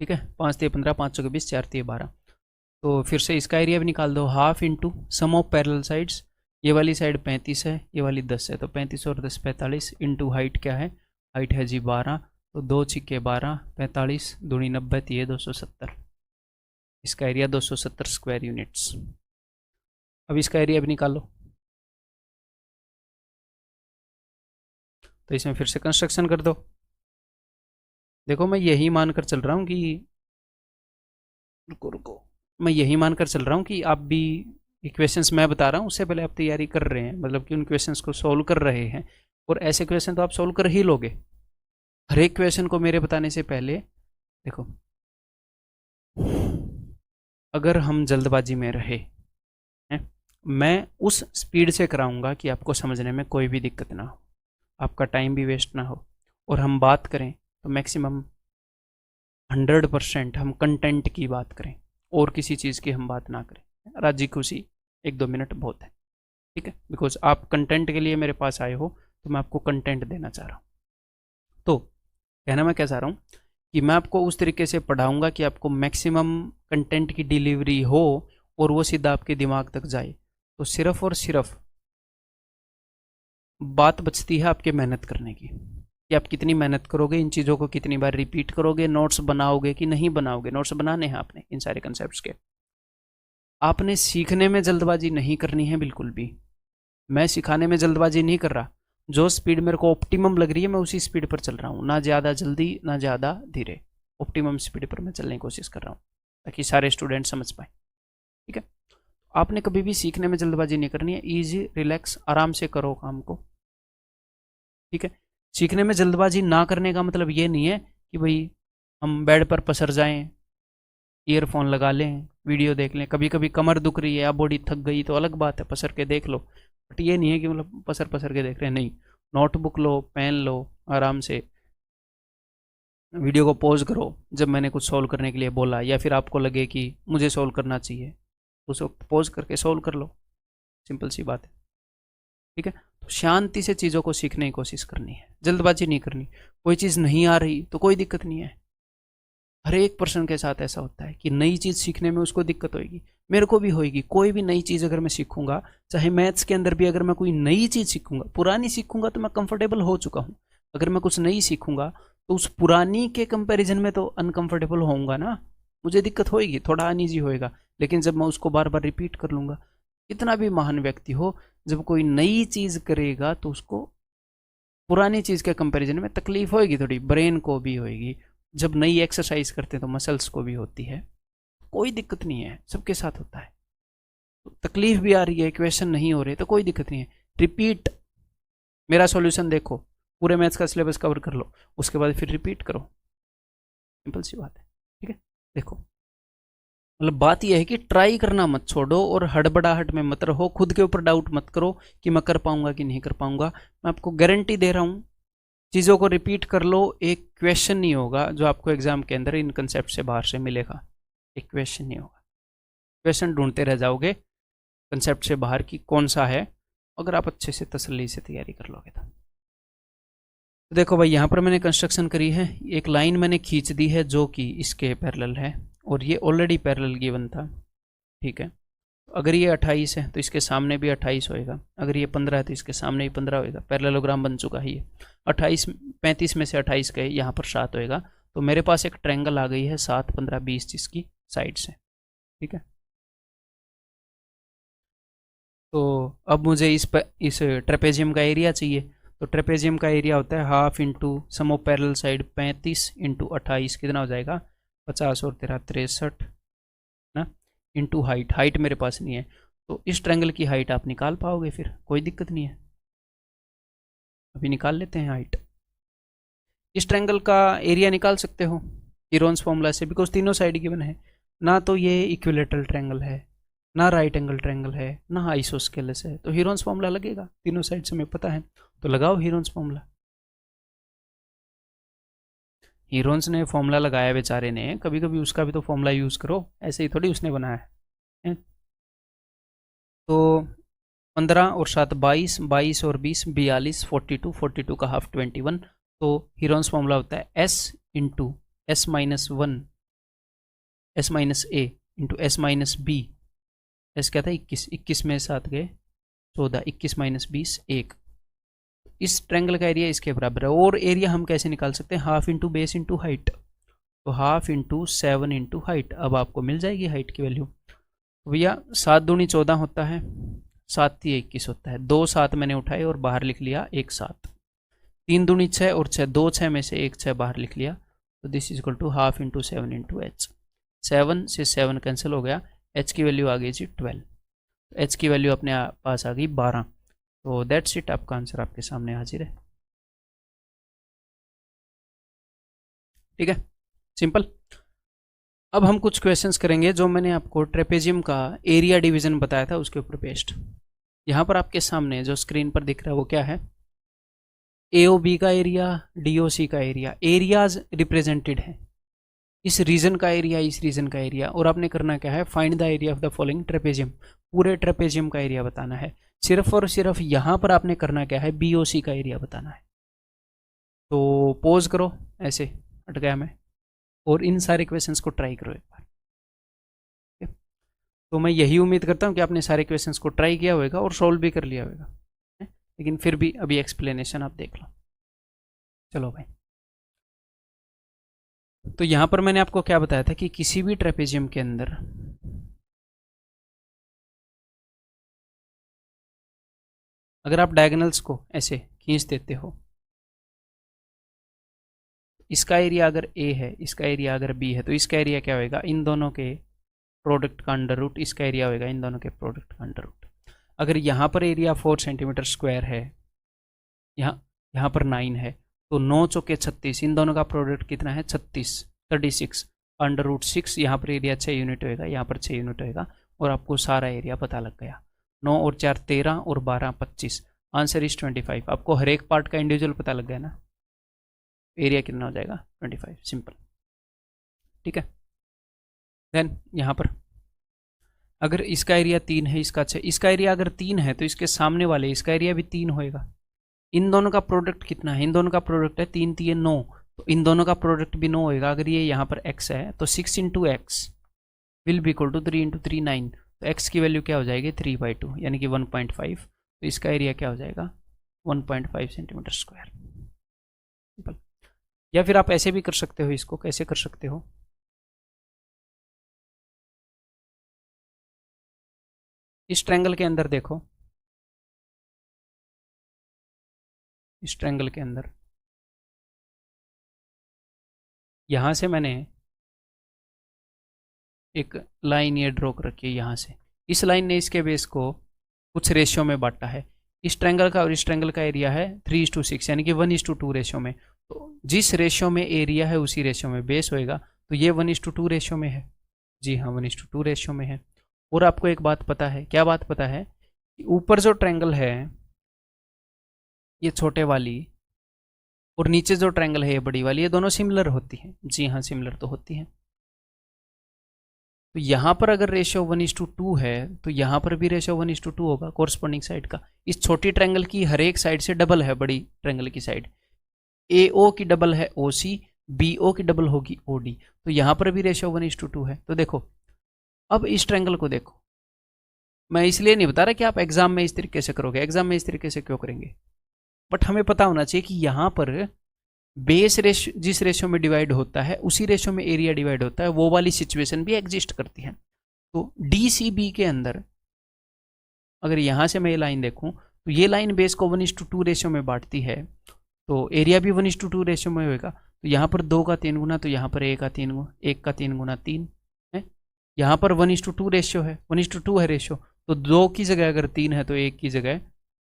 ठीक है, 5 3 15, 5 चौके 20, 4 3 12। तो फिर से इसका एरिया भी निकाल दो, half into sum of parallel sides. ये वाली साइड 35 है, ये वाली 10 है, तो 35 और 10 45, इंटू हाइट क्या है, हाइट है जी 12, तो 2 छिक्के 12, 45 दूनी 90, तो ये 270। इसका एरिया 270 स्क्वायर यूनिट्स। अब इसका एरिया भी निकालो। तो इसमें फिर से कंस्ट्रक्शन कर दो। देखो मैं यही मानकर चल रहा हूँ कि, रुको रुको, मैं यही मानकर चल रहा हूँ कि आप भी इक्वेशंस मैं बता रहा हूँ उससे पहले आप तैयारी कर रहे हैं, मतलब कि उन क्वेश्चंस को सॉल्व कर रहे हैं। और ऐसे क्वेश्चन तो आप सॉल्व कर ही लोगे। हर एक क्वेश्चन को मेरे बताने से पहले देखो, अगर हम जल्दबाजी में रहे हैं, मैं उस स्पीड से कराऊंगा कि आपको समझने में कोई भी दिक्कत ना हो, आपका टाइम भी वेस्ट ना हो, और हम बात करें तो मैक्सिमम 100% हम कंटेंट की बात करें और किसी चीज़ की हम बात ना करें। राजी खुशी 1-2 मिनट बहुत है, ठीक है, बिकॉज आप कंटेंट के लिए मेरे पास आए हो, तो मैं आपको कंटेंट देना चाह रहा हूँ। तो कहना मैं क्या चाह रहा हूँ कि मैं आपको उस तरीके से पढ़ाऊँगा कि आपको मैक्सिमम कंटेंट की डिलीवरी हो और वो सीधा आपके दिमाग तक जाए। तो सिर्फ और सिर्फ बात बचती है आपके मेहनत करने की, कि आप कितनी मेहनत करोगे, इन चीज़ों को कितनी बार रिपीट करोगे, नोट्स बनाओगे कि नहीं बनाओगे। नोट्स बनाने हैं आपने इन सारे कंसेप्ट्स के। आपने सीखने में जल्दबाजी नहीं करनी है बिल्कुल भी। मैं सिखाने में जल्दबाजी नहीं कर रहा, जो स्पीड मेरे को ऑप्टिमम लग रही है मैं उसी स्पीड पर चल रहा हूँ, ना ज़्यादा जल्दी ना ज़्यादा धीरे, ऑप्टिमम स्पीड पर मैं चलने की कोशिश कर रहा हूँ ताकि सारे स्टूडेंट समझ पाए, ठीक है। आपने कभी भी सीखने में जल्दबाजी नहीं करनी है, ईजी रिलैक्स आराम से करो काम को, ठीक है। सीखने में जल्दबाजी ना करने का मतलब ये नहीं है कि भाई हम बेड पर पसर जाएं, ईयरफोन लगा लें, वीडियो देख लें। कभी कभी कमर दुख रही है या बॉडी थक गई तो अलग बात है, पसर के देख लो, बट ये नहीं है कि मतलब पसर पसर के देख रहे हैं, नहीं। नोटबुक लो, पेन लो, आराम से वीडियो को पॉज करो जब मैंने कुछ सोल्व करने के लिए बोला, या फिर आपको लगे कि मुझे सोल्व करना चाहिए, उस वक्त पॉज करके सोल्व कर लो, सिंपल सी बात है, ठीक है। तो शांति से चीज़ों को सीखने की कोशिश करनी है, जल्दबाजी नहीं करनी। कोई चीज़ नहीं आ रही तो कोई दिक्कत नहीं है, हर एक पर्सन के साथ ऐसा होता है कि नई चीज़ सीखने में उसको दिक्कत होगी, मेरे को भी होगी। कोई भी नई चीज़ अगर मैं सीखूंगा, चाहे मैथ्स के अंदर भी अगर मैं कोई नई चीज़ सीखूंगा, पुरानी सीखूंगा तो मैं कंफर्टेबल हो चुका हूँ, अगर मैं कुछ नई सीखूंगा तो उस पुरानी के कंपैरिजन में तो अनकंफर्टेबल होऊंगा ना, मुझे दिक्कत होएगी, थोड़ा अनईजी होएगा। लेकिन जब मैं उसको बार बार रिपीट कर लूँगा, कितना भी महान व्यक्ति हो, जब कोई नई चीज़ करेगा तो उसको पुरानी चीज़ के कंपैरिजन में तकलीफ होएगी, थोड़ी ब्रेन को भी होएगी। जब नई एक्सरसाइज करते हैं तो मसल्स को भी होती है, कोई दिक्कत नहीं है, सबके साथ होता है। तो तकलीफ भी आ रही है, क्वेश्चन नहीं हो रहे तो कोई दिक्कत नहीं है, रिपीट। मेरा सॉल्यूशन देखो, पूरे मैथ्स का सिलेबस कवर कर लो, उसके बाद फिर रिपीट करो, सिंपल सी बात है, ठीक है। देखो मतलब बात यह है कि ट्राई करना मत छोड़ो और हड़बड़ाहट में मत रहो, खुद के ऊपर डाउट मत करो कि मैं कर पाऊंगा कि नहीं कर पाऊंगा। मैं आपको गारंटी दे रहा हूँ, चीज़ों को रिपीट कर लो, एक क्वेश्चन नहीं होगा जो आपको एग्जाम के अंदर इन कंसेप्ट से बाहर से मिलेगा, एक क्वेश्चन नहीं होगा। क्वेश्चन ढूंढते रह जाओगे कंसेप्ट से बाहर की कौन सा है, अगर आप अच्छे से तसल्ली से तैयारी कर लोगे तो। देखो भाई, यहाँ पर मैंने कंस्ट्रक्शन करी है, एक लाइन मैंने खींच दी है जो कि इसके पैरेलल है, और ये ऑलरेडी पैरेलल गिवन था, ठीक है। अगर ये 28 है तो इसके सामने भी 28 होएगा, अगर ये 15 है तो इसके सामने भी 15 होएगा, पैरेललोग्राम बन चुका है ये। 28 35 में से 28 गए, यहाँ पर 7 होएगा, तो मेरे पास एक ट्रायंगल आ गई है 7 15 20 जिसकी साइड से, ठीक है। तो अब मुझे इस ट्रेपेजियम का एरिया चाहिए, तो ट्रेपेजियम का एरिया होता है half into sum of parallel side 35 into 28, कितना हो जाएगा 50 और 13 63 ना, इंटू हाइट। हाइट मेरे पास नहीं है, तो इस ट्रायंगल की हाइट आप निकाल पाओगे, फिर कोई दिक्कत नहीं है। अभी निकाल लेते हैं हाइट। इस ट्रायंगल का एरिया निकाल सकते हो हीरोन्स फॉर्मूला से, बिकॉज तीनों साइड गिवन है ना, तो ये इक्विलेटरल ट्रायंगल है, ना राइट एंगल ट्रायंगल है, ना आइसोस्केलस है, तो हीरोन्स फॉर्मूला लगेगा, तीनों साइड से हमें पता है, तो लगाओ हीरोन्स फॉर्मूला। हीरोन्स ने फॉर्मूला लगाया बेचारे ने, कभी कभी उसका भी तो फॉर्मूला यूज़ करो, ऐसे ही थोड़ी उसने बनाया है। तो 15 और 7 22, 22 और 20 42, 42, 42 का हाफ 21, तो हीरोन्स फॉर्मूला होता है S into S-1 S minus A into S minus B, S क्या था 21, 21 में 7 गए 14, 21 माइनस 20 1। इस ट्रायंगल का एरिया इसके बराबर है। और एरिया हम कैसे निकाल सकते हैं, half into base into height, तो हाफ इंटू 7 इंटू हाइट। अब आपको मिल जाएगी हाइट की वैल्यू। भैया 7 दूनी 14 होता है, 7 3 21 होता है, 2 7 मैंने उठाए और बाहर लिख लिया 1 7, 3 दूनी 6 और 6, 2 6 में से 1 6 बाहर लिख लिया, तो this is equal to half into 7 into H. 7 से 7 कैंसिल हो गया, एच की वैल्यू आ गई जी 12, एच की वैल्यू अपने पास आ गई 12। तो दैट्स इट, आपका आंसर आपके सामने हाजिर है। ठीक है, सिंपल। अब हम कुछ क्वेश्चंस करेंगे जो मैंने आपको ट्रेपेजियम का एरिया डिवीजन बताया था उसके ऊपर पेस्ट। यहाँ पर आपके सामने जो स्क्रीन पर दिख रहा है वो क्या है, AOB का एरिया, DOC का एरिया, एरियाज रिप्रेजेंटेड है, इस रीजन का एरिया, इस रीजन का एरिया, और आपने करना क्या है, find the area of the following trapezium, पूरे ट्रेपेजियम का एरिया बताना है। सिर्फ और सिर्फ यहाँ पर आपने करना क्या है, BOC का एरिया बताना है। तो पॉज करो, ऐसे हट गया मैं, और इन सारे क्वेश्चंस को ट्राई करो एक बार। तो मैं यही उम्मीद करता हूँ कि आपने सारे क्वेश्चंस को ट्राई किया होगा और सॉल्व भी कर लिया होगा, लेकिन फिर भी अभी एक्सप्लेनेशन आप देख लो। चलो भाई, तो यहाँ पर मैंने आपको क्या बताया था कि किसी भी ट्रेपेजियम के अंदर अगर आप डायगोनल्स को ऐसे खींच देते हो, इसका एरिया अगर A है, इसका एरिया अगर B है, तो इसका एरिया क्या होएगा, इन दोनों के प्रोडक्ट का अंडर रूट, इसका एरिया होएगा इन दोनों के प्रोडक्ट का अंडर रूट। अगर यहाँ पर एरिया 4 सेंटीमीटर स्क्वायर है, यहाँ पर 9 है, तो 9 चौके 36, इन दोनों का प्रोडक्ट कितना है 36, 36 अंडर रूट 6, यहाँ पर एरिया 6 यूनिट होएगा, यहाँ पर 6 यूनिट होएगा, और आपको सारा एरिया पता लग गया। 9 और 4 13 और 12 25, आंसर इज 25। आपको हर एक पार्ट का इंडिविजुअल पता लग गया ना, एरिया कितना हो जाएगा 25, सिंपल। ठीक है, देन यहाँ पर अगर इसका एरिया 3 है, इसका 6, इसका एरिया अगर 3 है तो इसके सामने वाले इसका एरिया भी 3 होएगा। इन दोनों का प्रोडक्ट कितना है, इन दोनों का प्रोडक्ट है 3 3 9, तो इन दोनों का प्रोडक्ट भी 9 होएगा। अगर ये यहाँ पर x है तो 6 into X will be equal to 3 into 3 9, तो x की वैल्यू क्या हो जाएगी 3/2 यानी कि 1.5, तो इसका एरिया क्या हो जाएगा 1.5 सेंटीमीटर स्क्वायर, सिंपल। या फिर आप ऐसे भी कर सकते हो, इसको कैसे कर सकते हो, इस ट्रायंगल के अंदर देखो, इस ट्रायंगल के अंदर यहां से मैंने एक लाइन ये ड्रॉ कर रखी है, यहाँ से इस लाइन ने इसके बेस को कुछ रेशियो में बांटा है। इस ट्रायंगल का और इस ट्रायंगल का एरिया है 3:6 यानी कि 1:2 रेशियो में, तो जिस रेशियो में एरिया है उसी रेशियो में बेस होएगा, तो ये 1:2 रेशियो में है। जी हाँ, 1:2 रेशियो में है। और आपको एक बात पता है, क्या बात पता है, कि ऊपर जो ट्रायंगल है ये छोटे वाली, और नीचे जो ट्रायंगल है ये बड़ी वाली, ये दोनों सिमिलर होती हैं। जी हाँ, सिमिलर तो होती हैं। तो यहाँ पर अगर रेशियो 1:2 है तो यहाँ पर भी रेशियो 1:2 होगा कोरस्पॉन्डिंग साइड का। इस छोटी ट्रायंगल की हर एक साइड से डबल है बड़ी ट्रायंगल की साइड। AO की डबल है OC, BO की डबल होगी OD, तो यहाँ पर भी रेशियो 1:2 है। तो देखो, अब इस ट्रायंगल को देखो, मैं इसलिए नहीं बता रहा कि आप एग्जाम में इस तरीके से करोगे, एग्जाम में इस तरीके से क्यों करेंगे, बट हमें पता होना चाहिए कि यहाँ पर बेस रेशियो जिस रेशियो में डिवाइड होता है उसी रेशियो में एरिया डिवाइड होता है, वो वाली सिचुएशन भी एग्जिस्ट करती है। तो DCB के अंदर अगर यहाँ से मैं ये लाइन देखूँ तो ये लाइन बेस को 1:2 रेशियो में बांटती है, तो एरिया भी 1:2 रेशियो में होगा। तो यहाँ पर 2 का 3 गुना, तो यहाँ पर 1 का 3 गुना, 1 का 3 गुना 3 है। यहाँ पर 1:2 रेशियो है, 1:2 है रेशियो, तो 2 की जगह अगर 3 है तो 1 की जगह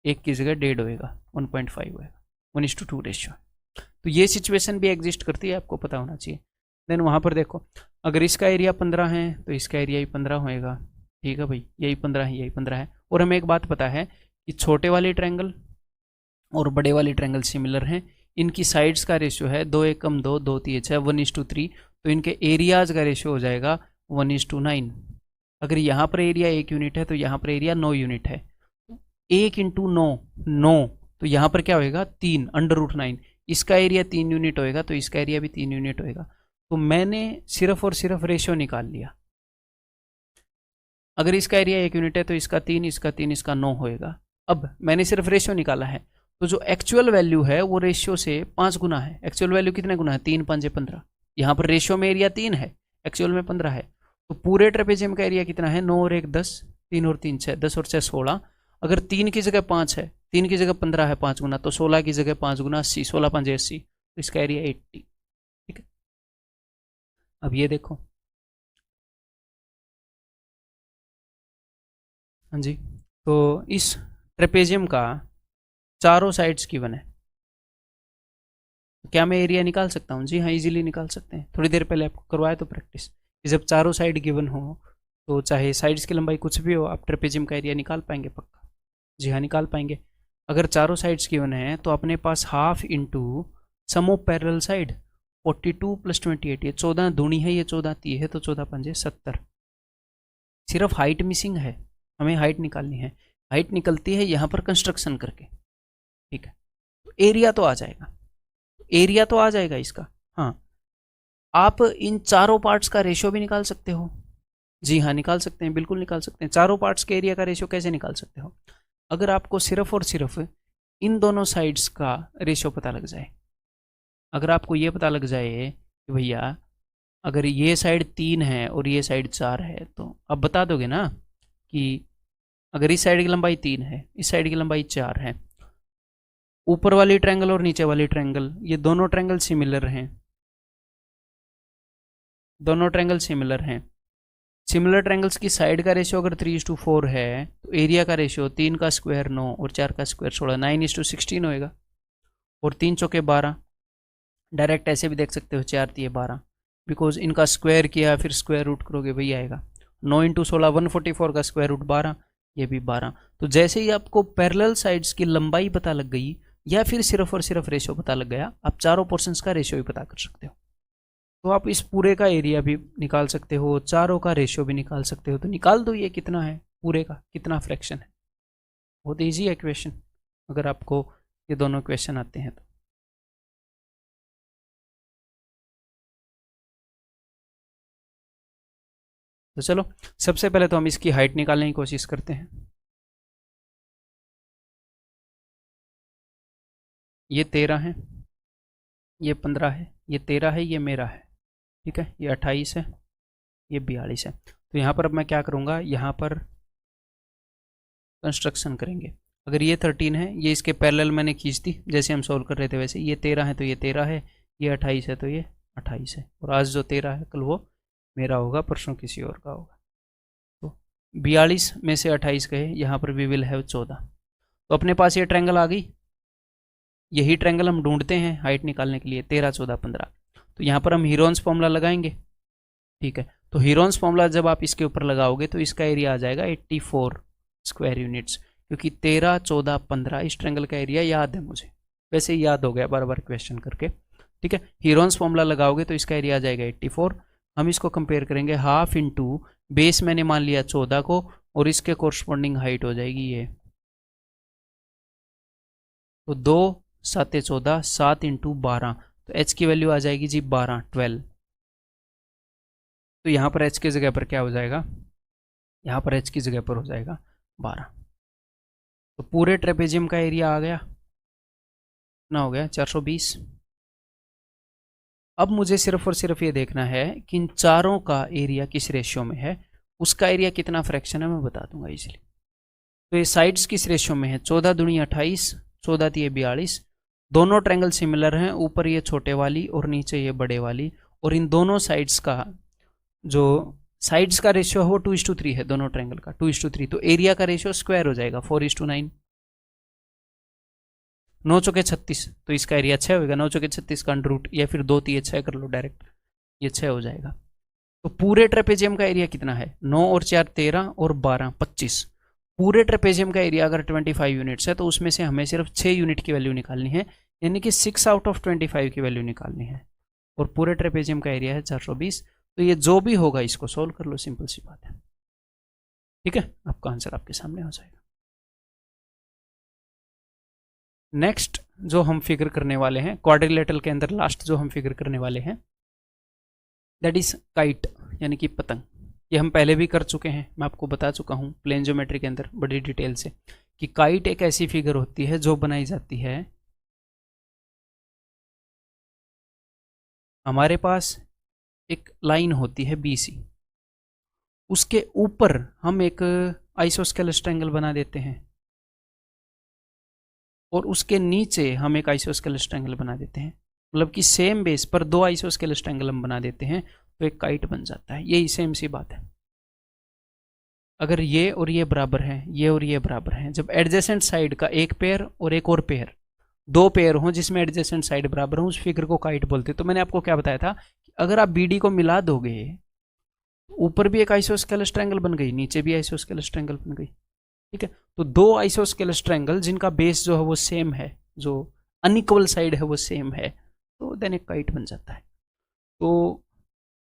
1.5 होएगा, 1.5 होएगा, 1:2 रेशियो। तो ये सिचुएशन भी एग्जिस्ट करती है, आपको पता होना चाहिए। देन वहाँ पर देखो, अगर इसका एरिया 15 है तो इसका एरिया ही 15 होएगा। ठीक है भाई, यही 15 है, यही 15 है। और हमें एक बात पता है कि छोटे वाले ट्रायंगल और बड़े वाले ट्रायंगल सिमिलर हैं, इनकी साइड्स का रेशियो है 2 1 2 2 3 6 1:3, तो इनके एरियाज का रेशियो हो जाएगा 1:9। अगर यहाँ पर एरिया 1 यूनिट है तो यहाँ पर एरिया 9 यूनिट है, 1 इंटू 9, तो यहाँ पर क्या होएगा 3 √9। इसका एरिया 3 यूनिट होएगा तो इसका एरिया भी 3 यूनिट होएगा। तो मैंने सिर्फ और सिर्फ रेशियो निकाल लिया। अगर इसका एरिया 1 यूनिट है तो इसका 3, इसका 3, इसका 9 होएगा। अब मैंने सिर्फ रेशियो निकाला है, तो जो एक्चुअल वैल्यू है वो रेशियो से 5 गुना है। एक्चुअल वैल्यू कितने गुना है? 3 5 15। यहाँ पर रेशियो में एरिया 3 है, एक्चुअल में 15 है। तो पूरे ट्रेपेजियम का एरिया कितना है? 9 और 1 10, 3 और 3 6, 10 और 6 16। अगर 3 की जगह 5 है, 3 की जगह 15 है 5 गुना, तो 16 की जगह 5 गुना 80, 16 5 80, तो इसका एरिया 80। ठीक है, अब ये देखो, हाँ जी, तो इस ट्रेपेजियम का चारों साइड्स गिवन है, क्या मैं एरिया निकाल सकता हूँ? जी हाँ, इजीली निकाल सकते हैं। थोड़ी देर पहले आपको करवाया तो प्रैक्टिस, जब चारों साइड गिवन हो तो चाहे साइड्स की लंबाई कुछ भी हो, आप ट्रेपेजियम का एरिया निकाल पाएंगे पक्का। जी हाँ, निकाल पाएंगे। अगर चारों साइड्स गिवन है तो अपने पास half into sum of parallel side 42 + 28, ये 14 दूनी है, ये 14 ती है, तो 14 पंजे 70। सिर्फ हाइट मिसिंग है, हमें हाइट निकालनी है। हाइट निकलती है यहाँ पर कंस्ट्रक्शन करके। ठीक है, तो एरिया तो आ जाएगा, एरिया तो आ जाएगा इसका। हाँ, आप इन चारों पार्ट्स का रेशियो भी निकाल सकते हो। जी हाँ, निकाल सकते हैं, बिल्कुल निकाल सकते हैं। चारों पार्ट्स के एरिया का रेशियो कैसे निकाल सकते हो? अगर आपको सिर्फ और सिर्फ इन दोनों साइड्स का रेशियो पता लग जाए, अगर आपको ये पता लग जाए कि भैया अगर ये साइड 3 है और ये साइड 4 है, तो आप बता दोगे ना कि अगर इस साइड की लंबाई 3 है, इस साइड की लंबाई 4 है, ऊपर वाली ट्रायंगल और नीचे वाली ट्रायंगल, ये दोनों ट्रायंगल सिमिलर हैं, दोनों ट्रायंगल सिमिलर हैं। सिमिलर ट्रायंगल्स की साइड का रेशियो अगर 3:4 है, तो एरिया का रेशियो 3 का स्क्वायर 9 और 4 का स्क्वायर 16, 9:16 होएगा। और 3 चौके 12, डायरेक्ट ऐसे भी देख सकते हो, 4 3 12, बिकॉज इनका स्क्वायर किया फिर स्क्वायर रूट करोगे वही आएगा। 9 × 16 144 का स्क्वायर रूट 12, ये भी 12। तो जैसे ही आपको पैरेलल साइड्स की लंबाई पता लग गई या फिर सिर्फ और सिर्फ रेशियो पता लग गया, आप चारों पोर्शंस का रेशियो भी पता कर सकते हो। तो आप इस पूरे का एरिया भी निकाल सकते हो, चारों का रेशियो भी निकाल सकते हो। तो निकाल दो ये कितना है, पूरे का कितना फ्रैक्शन है। बहुत ईजी है क्वेश्चन, अगर आपको ये दोनों क्वेश्चन आते हैं तो। चलो, सबसे पहले तो हम इसकी हाइट निकालने की कोशिश करते हैं। ये 13 है, ये 15 है, ये 13 है, ये मेरा है। ठीक है, ये 28 है, ये 42 है। तो यहाँ पर अब मैं क्या करूँगा, यहाँ पर कंस्ट्रक्शन करेंगे। अगर ये 13 है, ये इसके पैरेलल मैंने खींच दी जैसे हम सोल्व कर रहे थे वैसे। ये 13 है तो ये 13 है, ये 28 है तो ये 28 है। और आज जो 13 है कल वो मेरा होगा, परसों किसी और का होगा। तो 42 में से 28 गए, यहाँ पर वी विल हैव 14। तो अपने पास ये ट्रायंगल आ गई, यही ट्रायंगल हम ढूंढते हैं हाइट निकालने के लिए, 13 14 15। तो यहाँ पर हम हीरोन्स फॉर्मूला लगाएंगे। ठीक है, तो हीरोन्स फॉर्मूला जब आप इसके ऊपर लगाओगे तो इसका एरिया आ जाएगा 84 स्क्वायर यूनिट्स, क्योंकि 13 14 15 इस ट्रायंगल का एरिया याद है मुझे, वैसे ही याद हो गया बार बार क्वेश्चन करके। ठीक है, हीरोन्स फॉर्मूला लगाओगे तो इसका एरिया आ जाएगा 84। हम इसको कंपेयर करेंगे, हाफ इंटू बेस मैंने मान लिया 14 को, और इसके कोरस्पॉन्डिंग हाइट हो जाएगी ये। तो 2 7 14, 7 × 12, तो h की वैल्यू आ जाएगी जी 12 12। तो यहाँ पर h की जगह पर क्या हो जाएगा, यहाँ पर h की जगह पर हो जाएगा 12। तो पूरे ट्रेपेजियम का एरिया आ गया, कितना हो गया, 420। अब मुझे सिर्फ और सिर्फ ये देखना है कि इन चारों का एरिया किस रेशियो में है, उसका एरिया कितना फ्रैक्शन है मैं बता दूंगा इजीली। तो ये साइड्स किस रेशियो में है, 14 दूनी 28, 14 × 42। दोनों ट्रायंगल सिमिलर हैं, ऊपर ये छोटे वाली और नीचे ये बड़े वाली, और इन दोनों साइड्स का जो साइड्स का रेशियो है वो 2:3 है, दोनों ट्रायंगल का 2:3। तो एरिया का रेशियो स्क्वायर हो जाएगा 4:9। 9 चौके 36, तो इसका एरिया 6 होगा। 9 चौके 36 का √ या फिर 2 3 6 कर लो डायरेक्ट, ये 6 हो जाएगा। तो पूरे ट्रेपेजियम का एरिया कितना है, 9 और 4 13 और 12 25। पूरे ट्रेपेजियम का एरिया अगर 25 यूनिट्स है तो उसमें से हमें सिर्फ 6 यूनिट की वैल्यू निकालनी है, यानी कि 6 आउट ऑफ 25 की वैल्यू निकालनी है। और पूरे ट्रेपेजियम का एरिया है 420। तो ये जो भी होगा इसको सोल्व कर लो, सिंपल सी बात है। ठीक है, आपका आंसर आपके सामने हो जाएगा। नेक्स्ट जो हम फिगर करने वाले हैं, क्वाड्रिलेटरल के अंदर लास्ट जो हम फिगर करने वाले हैं दैट इज काइट यानी कि पतंग। ये हम पहले भी कर चुके हैं, मैं आपको बता चुका हूँ प्लेन ज्योमेट्री के अंदर बड़ी डिटेल से कि काइट एक ऐसी फिगर होती है जो बनाई जाती है, हमारे पास एक लाइन होती है BC, उसके ऊपर हम एक आइसोस्केलेस ट्रायंगल बना देते हैं और उसके नीचे हम एक आइसोस्केलेस ट्रायंगल बना देते हैं, मतलब कि सेम बेस पर दो आइसोस्केलेस ट्रायंगल हम बना देते हैं तो एक काइट बन जाता है। यही सेम सी बात है। अगर ये और ये बराबर हैं, ये और ये बराबर हैं, जब एडजेसेंट साइड का एक पेयर और एक और पेयर, दो पेयर हों जिसमें एडजेसेंट साइड बराबर हो, उस फिगर को काइट बोलते हैं। तो मैंने आपको क्या बताया था कि अगर आप BD को मिला दोगे, ऊपर भी एक आइसोस्केलेस ट्रायंगल बन गई, नीचे भी आइसोस्केलेस ट्रायंगल बन गई, ठीक है। तो दो आइसोस्केलेस ट्रायंगल जिनका बेस जो है वो सेम है, जो अनइक्वल साइड है वो सेम है, तो देन एक काइट बन जाता है। तो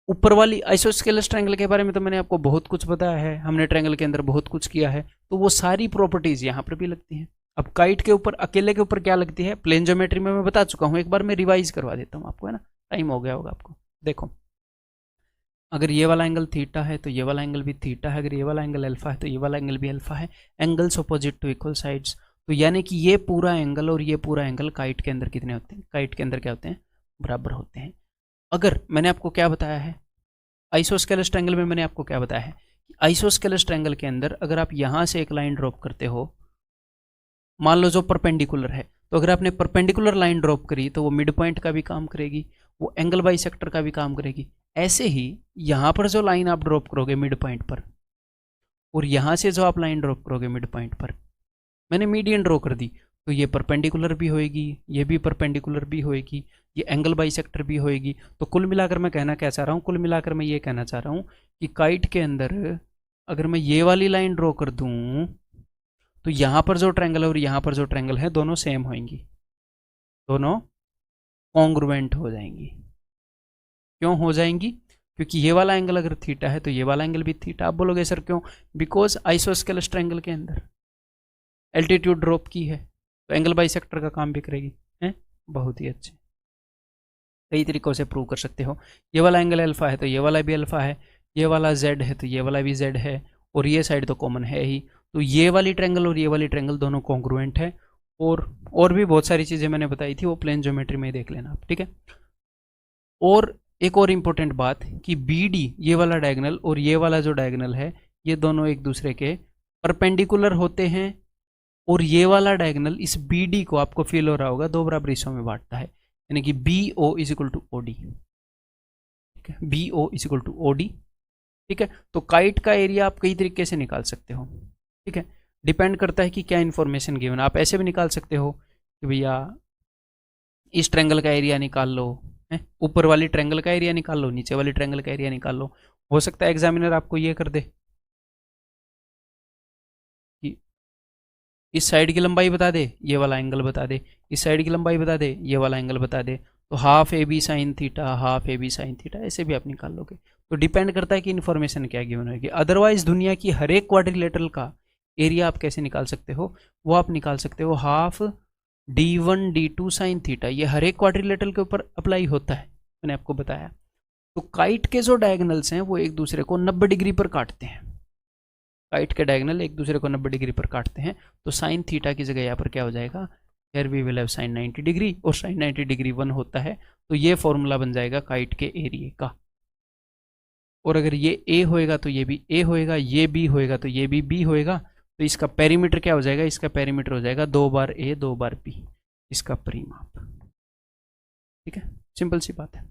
ऊपर वाली आइसोस्केलेस ट्रायंगल के बारे में तो मैंने आपको बहुत कुछ बताया है, हमने ट्रायंगल के अंदर बहुत कुछ किया है, तो वो सारी प्रॉपर्टीज यहाँ पर भी लगती हैं। अब काइट के ऊपर, अकेले के ऊपर क्या लगती है, प्लेन ज्योमेट्री में मैं बता चुका हूँ, एक बार मैं रिवाइज करवा देता हूँ आपको, है ना, टाइम हो गया होगा आपको। देखो, अगर ये वाला एंगल थीटा है तो ये वाला एंगल भी थीटा है, अगर ये वाला एंगल अल्फा है तो ये वाला एंगल भी अल्फा है, angles opposite to equal sides. तो यानी कि ये पूरा एंगल और ये पूरा एंगल काइट के अंदर कितने होते हैं, काइट के अंदर क्या होते हैं, बराबर होते हैं। अगर मैंने आपको क्या बताया है, आइसोस्केलेस ट्रायंगल में मैंने आपको क्या बताया है, आइसोस्केलेस ट्रायंगल के अंदर अगर आप यहाँ से एक लाइन ड्रॉप करते हो, मान लो जो परपेंडिकुलर है, तो अगर आपने परपेंडिकुलर लाइन ड्रॉप करी तो वो मिड पॉइंट का भी काम करेगी, वो एंगल बाइसेक्टर का भी काम करेगी। ऐसे ही यहाँ पर जो लाइन आप ड्रॉप करोगे मिड पॉइंट पर, और यहाँ से जो आप लाइन ड्रॉप करोगे मिड पॉइंट पर, मैंने मीडियन ड्रॉ कर दी, तो ये परपेंडिकुलर भी होएगी, ये भी परपेंडिकुलर भी होएगी, ये एंगल बाइसेक्टर भी होएगी। तो कुल मिलाकर मैं कहना क्या चाह रहा हूँ, कुल मिलाकर मैं ये कहना चाह रहा हूँ कि काइट के अंदर अगर मैं ये वाली लाइन ड्रॉ कर दूँ तो यहाँ पर जो ट्रायंगल है और यहाँ पर जो ट्रायंगल है दोनों सेम होंगी, दोनों कॉन्ग्रुएंट हो जाएंगी। क्यों हो जाएंगी, क्योंकि ये वाला एंगल अगर थीटा है तो ये वाला एंगल भी थीटा। आप बोलोगे सर क्यों, बिकॉज आइसोस्केलेस ट्रायंगल के अंदर एल्टीट्यूड ड्रॉप की है तो एंगल बाइसेक्टर का काम भी करेगी, है। बहुत ही अच्छे, कई तरीकों से प्रूव कर सकते हो। ये वाला एंगल अल्फा है तो ये वाला भी अल्फा है, ये वाला जेड है तो ये वाला भी जेड है, और ये साइड तो कॉमन है ही, तो ये वाली ट्रायंगल और ये वाली ट्रायंगल दोनों कॉन्ग्रुएंट है। और भी बहुत सारी चीज़ें मैंने बताई थी, वो प्लेन ज्योमेट्री में देख लेना आप, ठीक है। और एक और इम्पोर्टेंट बात कि BD ये वाला डायगोनल और ये वाला जो डायगोनल है, ये दोनों एक दूसरे के परपेंडिकुलर होते हैं, और ये वाला डायगोनल इस BD को, आपको फील हो रहा होगा, दो बराबर हिस्सों में बांटता है, यानी कि BO is equal to OD, ठीक है, BO is equal to OD, ठीक है। तो काइट का एरिया आप कई तरीके से निकाल सकते हो, ठीक है, डिपेंड करता है कि क्या इन्फॉर्मेशन गिवन। आप ऐसे भी निकाल सकते हो कि भैया इस ट्रायंगल का एरिया निकाल लो, है, ऊपर वाली ट्रायंगल का एरिया निकाल लो, नीचे वाली ट्रायंगल का एरिया निकाल लो। हो सकता है एग्जामिनर आपको ये कर दे कि इस साइड की लंबाई बता दे, ये वाला एंगल बता दे, इस साइड की लंबाई बता दे, ये वाला एंगल बता दे, तो half AB sine theta, half AB sign theta, ऐसे भी आप निकाल लोगे। तो डिपेंड करता है कि इन्फॉर्मेशन क्या गिवन होगी। अदरवाइज दुनिया की हर एक क्वाड्रिलेटरल का एरिया आप कैसे निकाल सकते हो, वो आप निकाल सकते हो half D1 D2 sine theta, ये हर एक क्वाड्रिलेटरल के ऊपर अप्लाई होता है, मैंने आपको बताया। तो काइट के जो डायगोनल्स हैं वो एक दूसरे को 90 डिग्री पर काटते हैं, काइट के डायगोनल एक दूसरे को 90 डिग्री पर काटते हैं, तो साइन थीटा की जगह यहाँ पर क्या हो जाएगा, here we will have sine 90 degree, और साइन 90 डिग्री 1 होता है, तो ये फॉर्मूला बन जाएगा काइट के एरिया का। और अगर ये A होएगा तो ये भी A होएगा, ये B होएगा तो ये भी B होएगा, तो इसका पेरीमीटर क्या हो जाएगा, इसका पेरीमीटर हो जाएगा 2 बार A 2 बार B, इसका परिमाप, ठीक है। सिंपल सी बात है।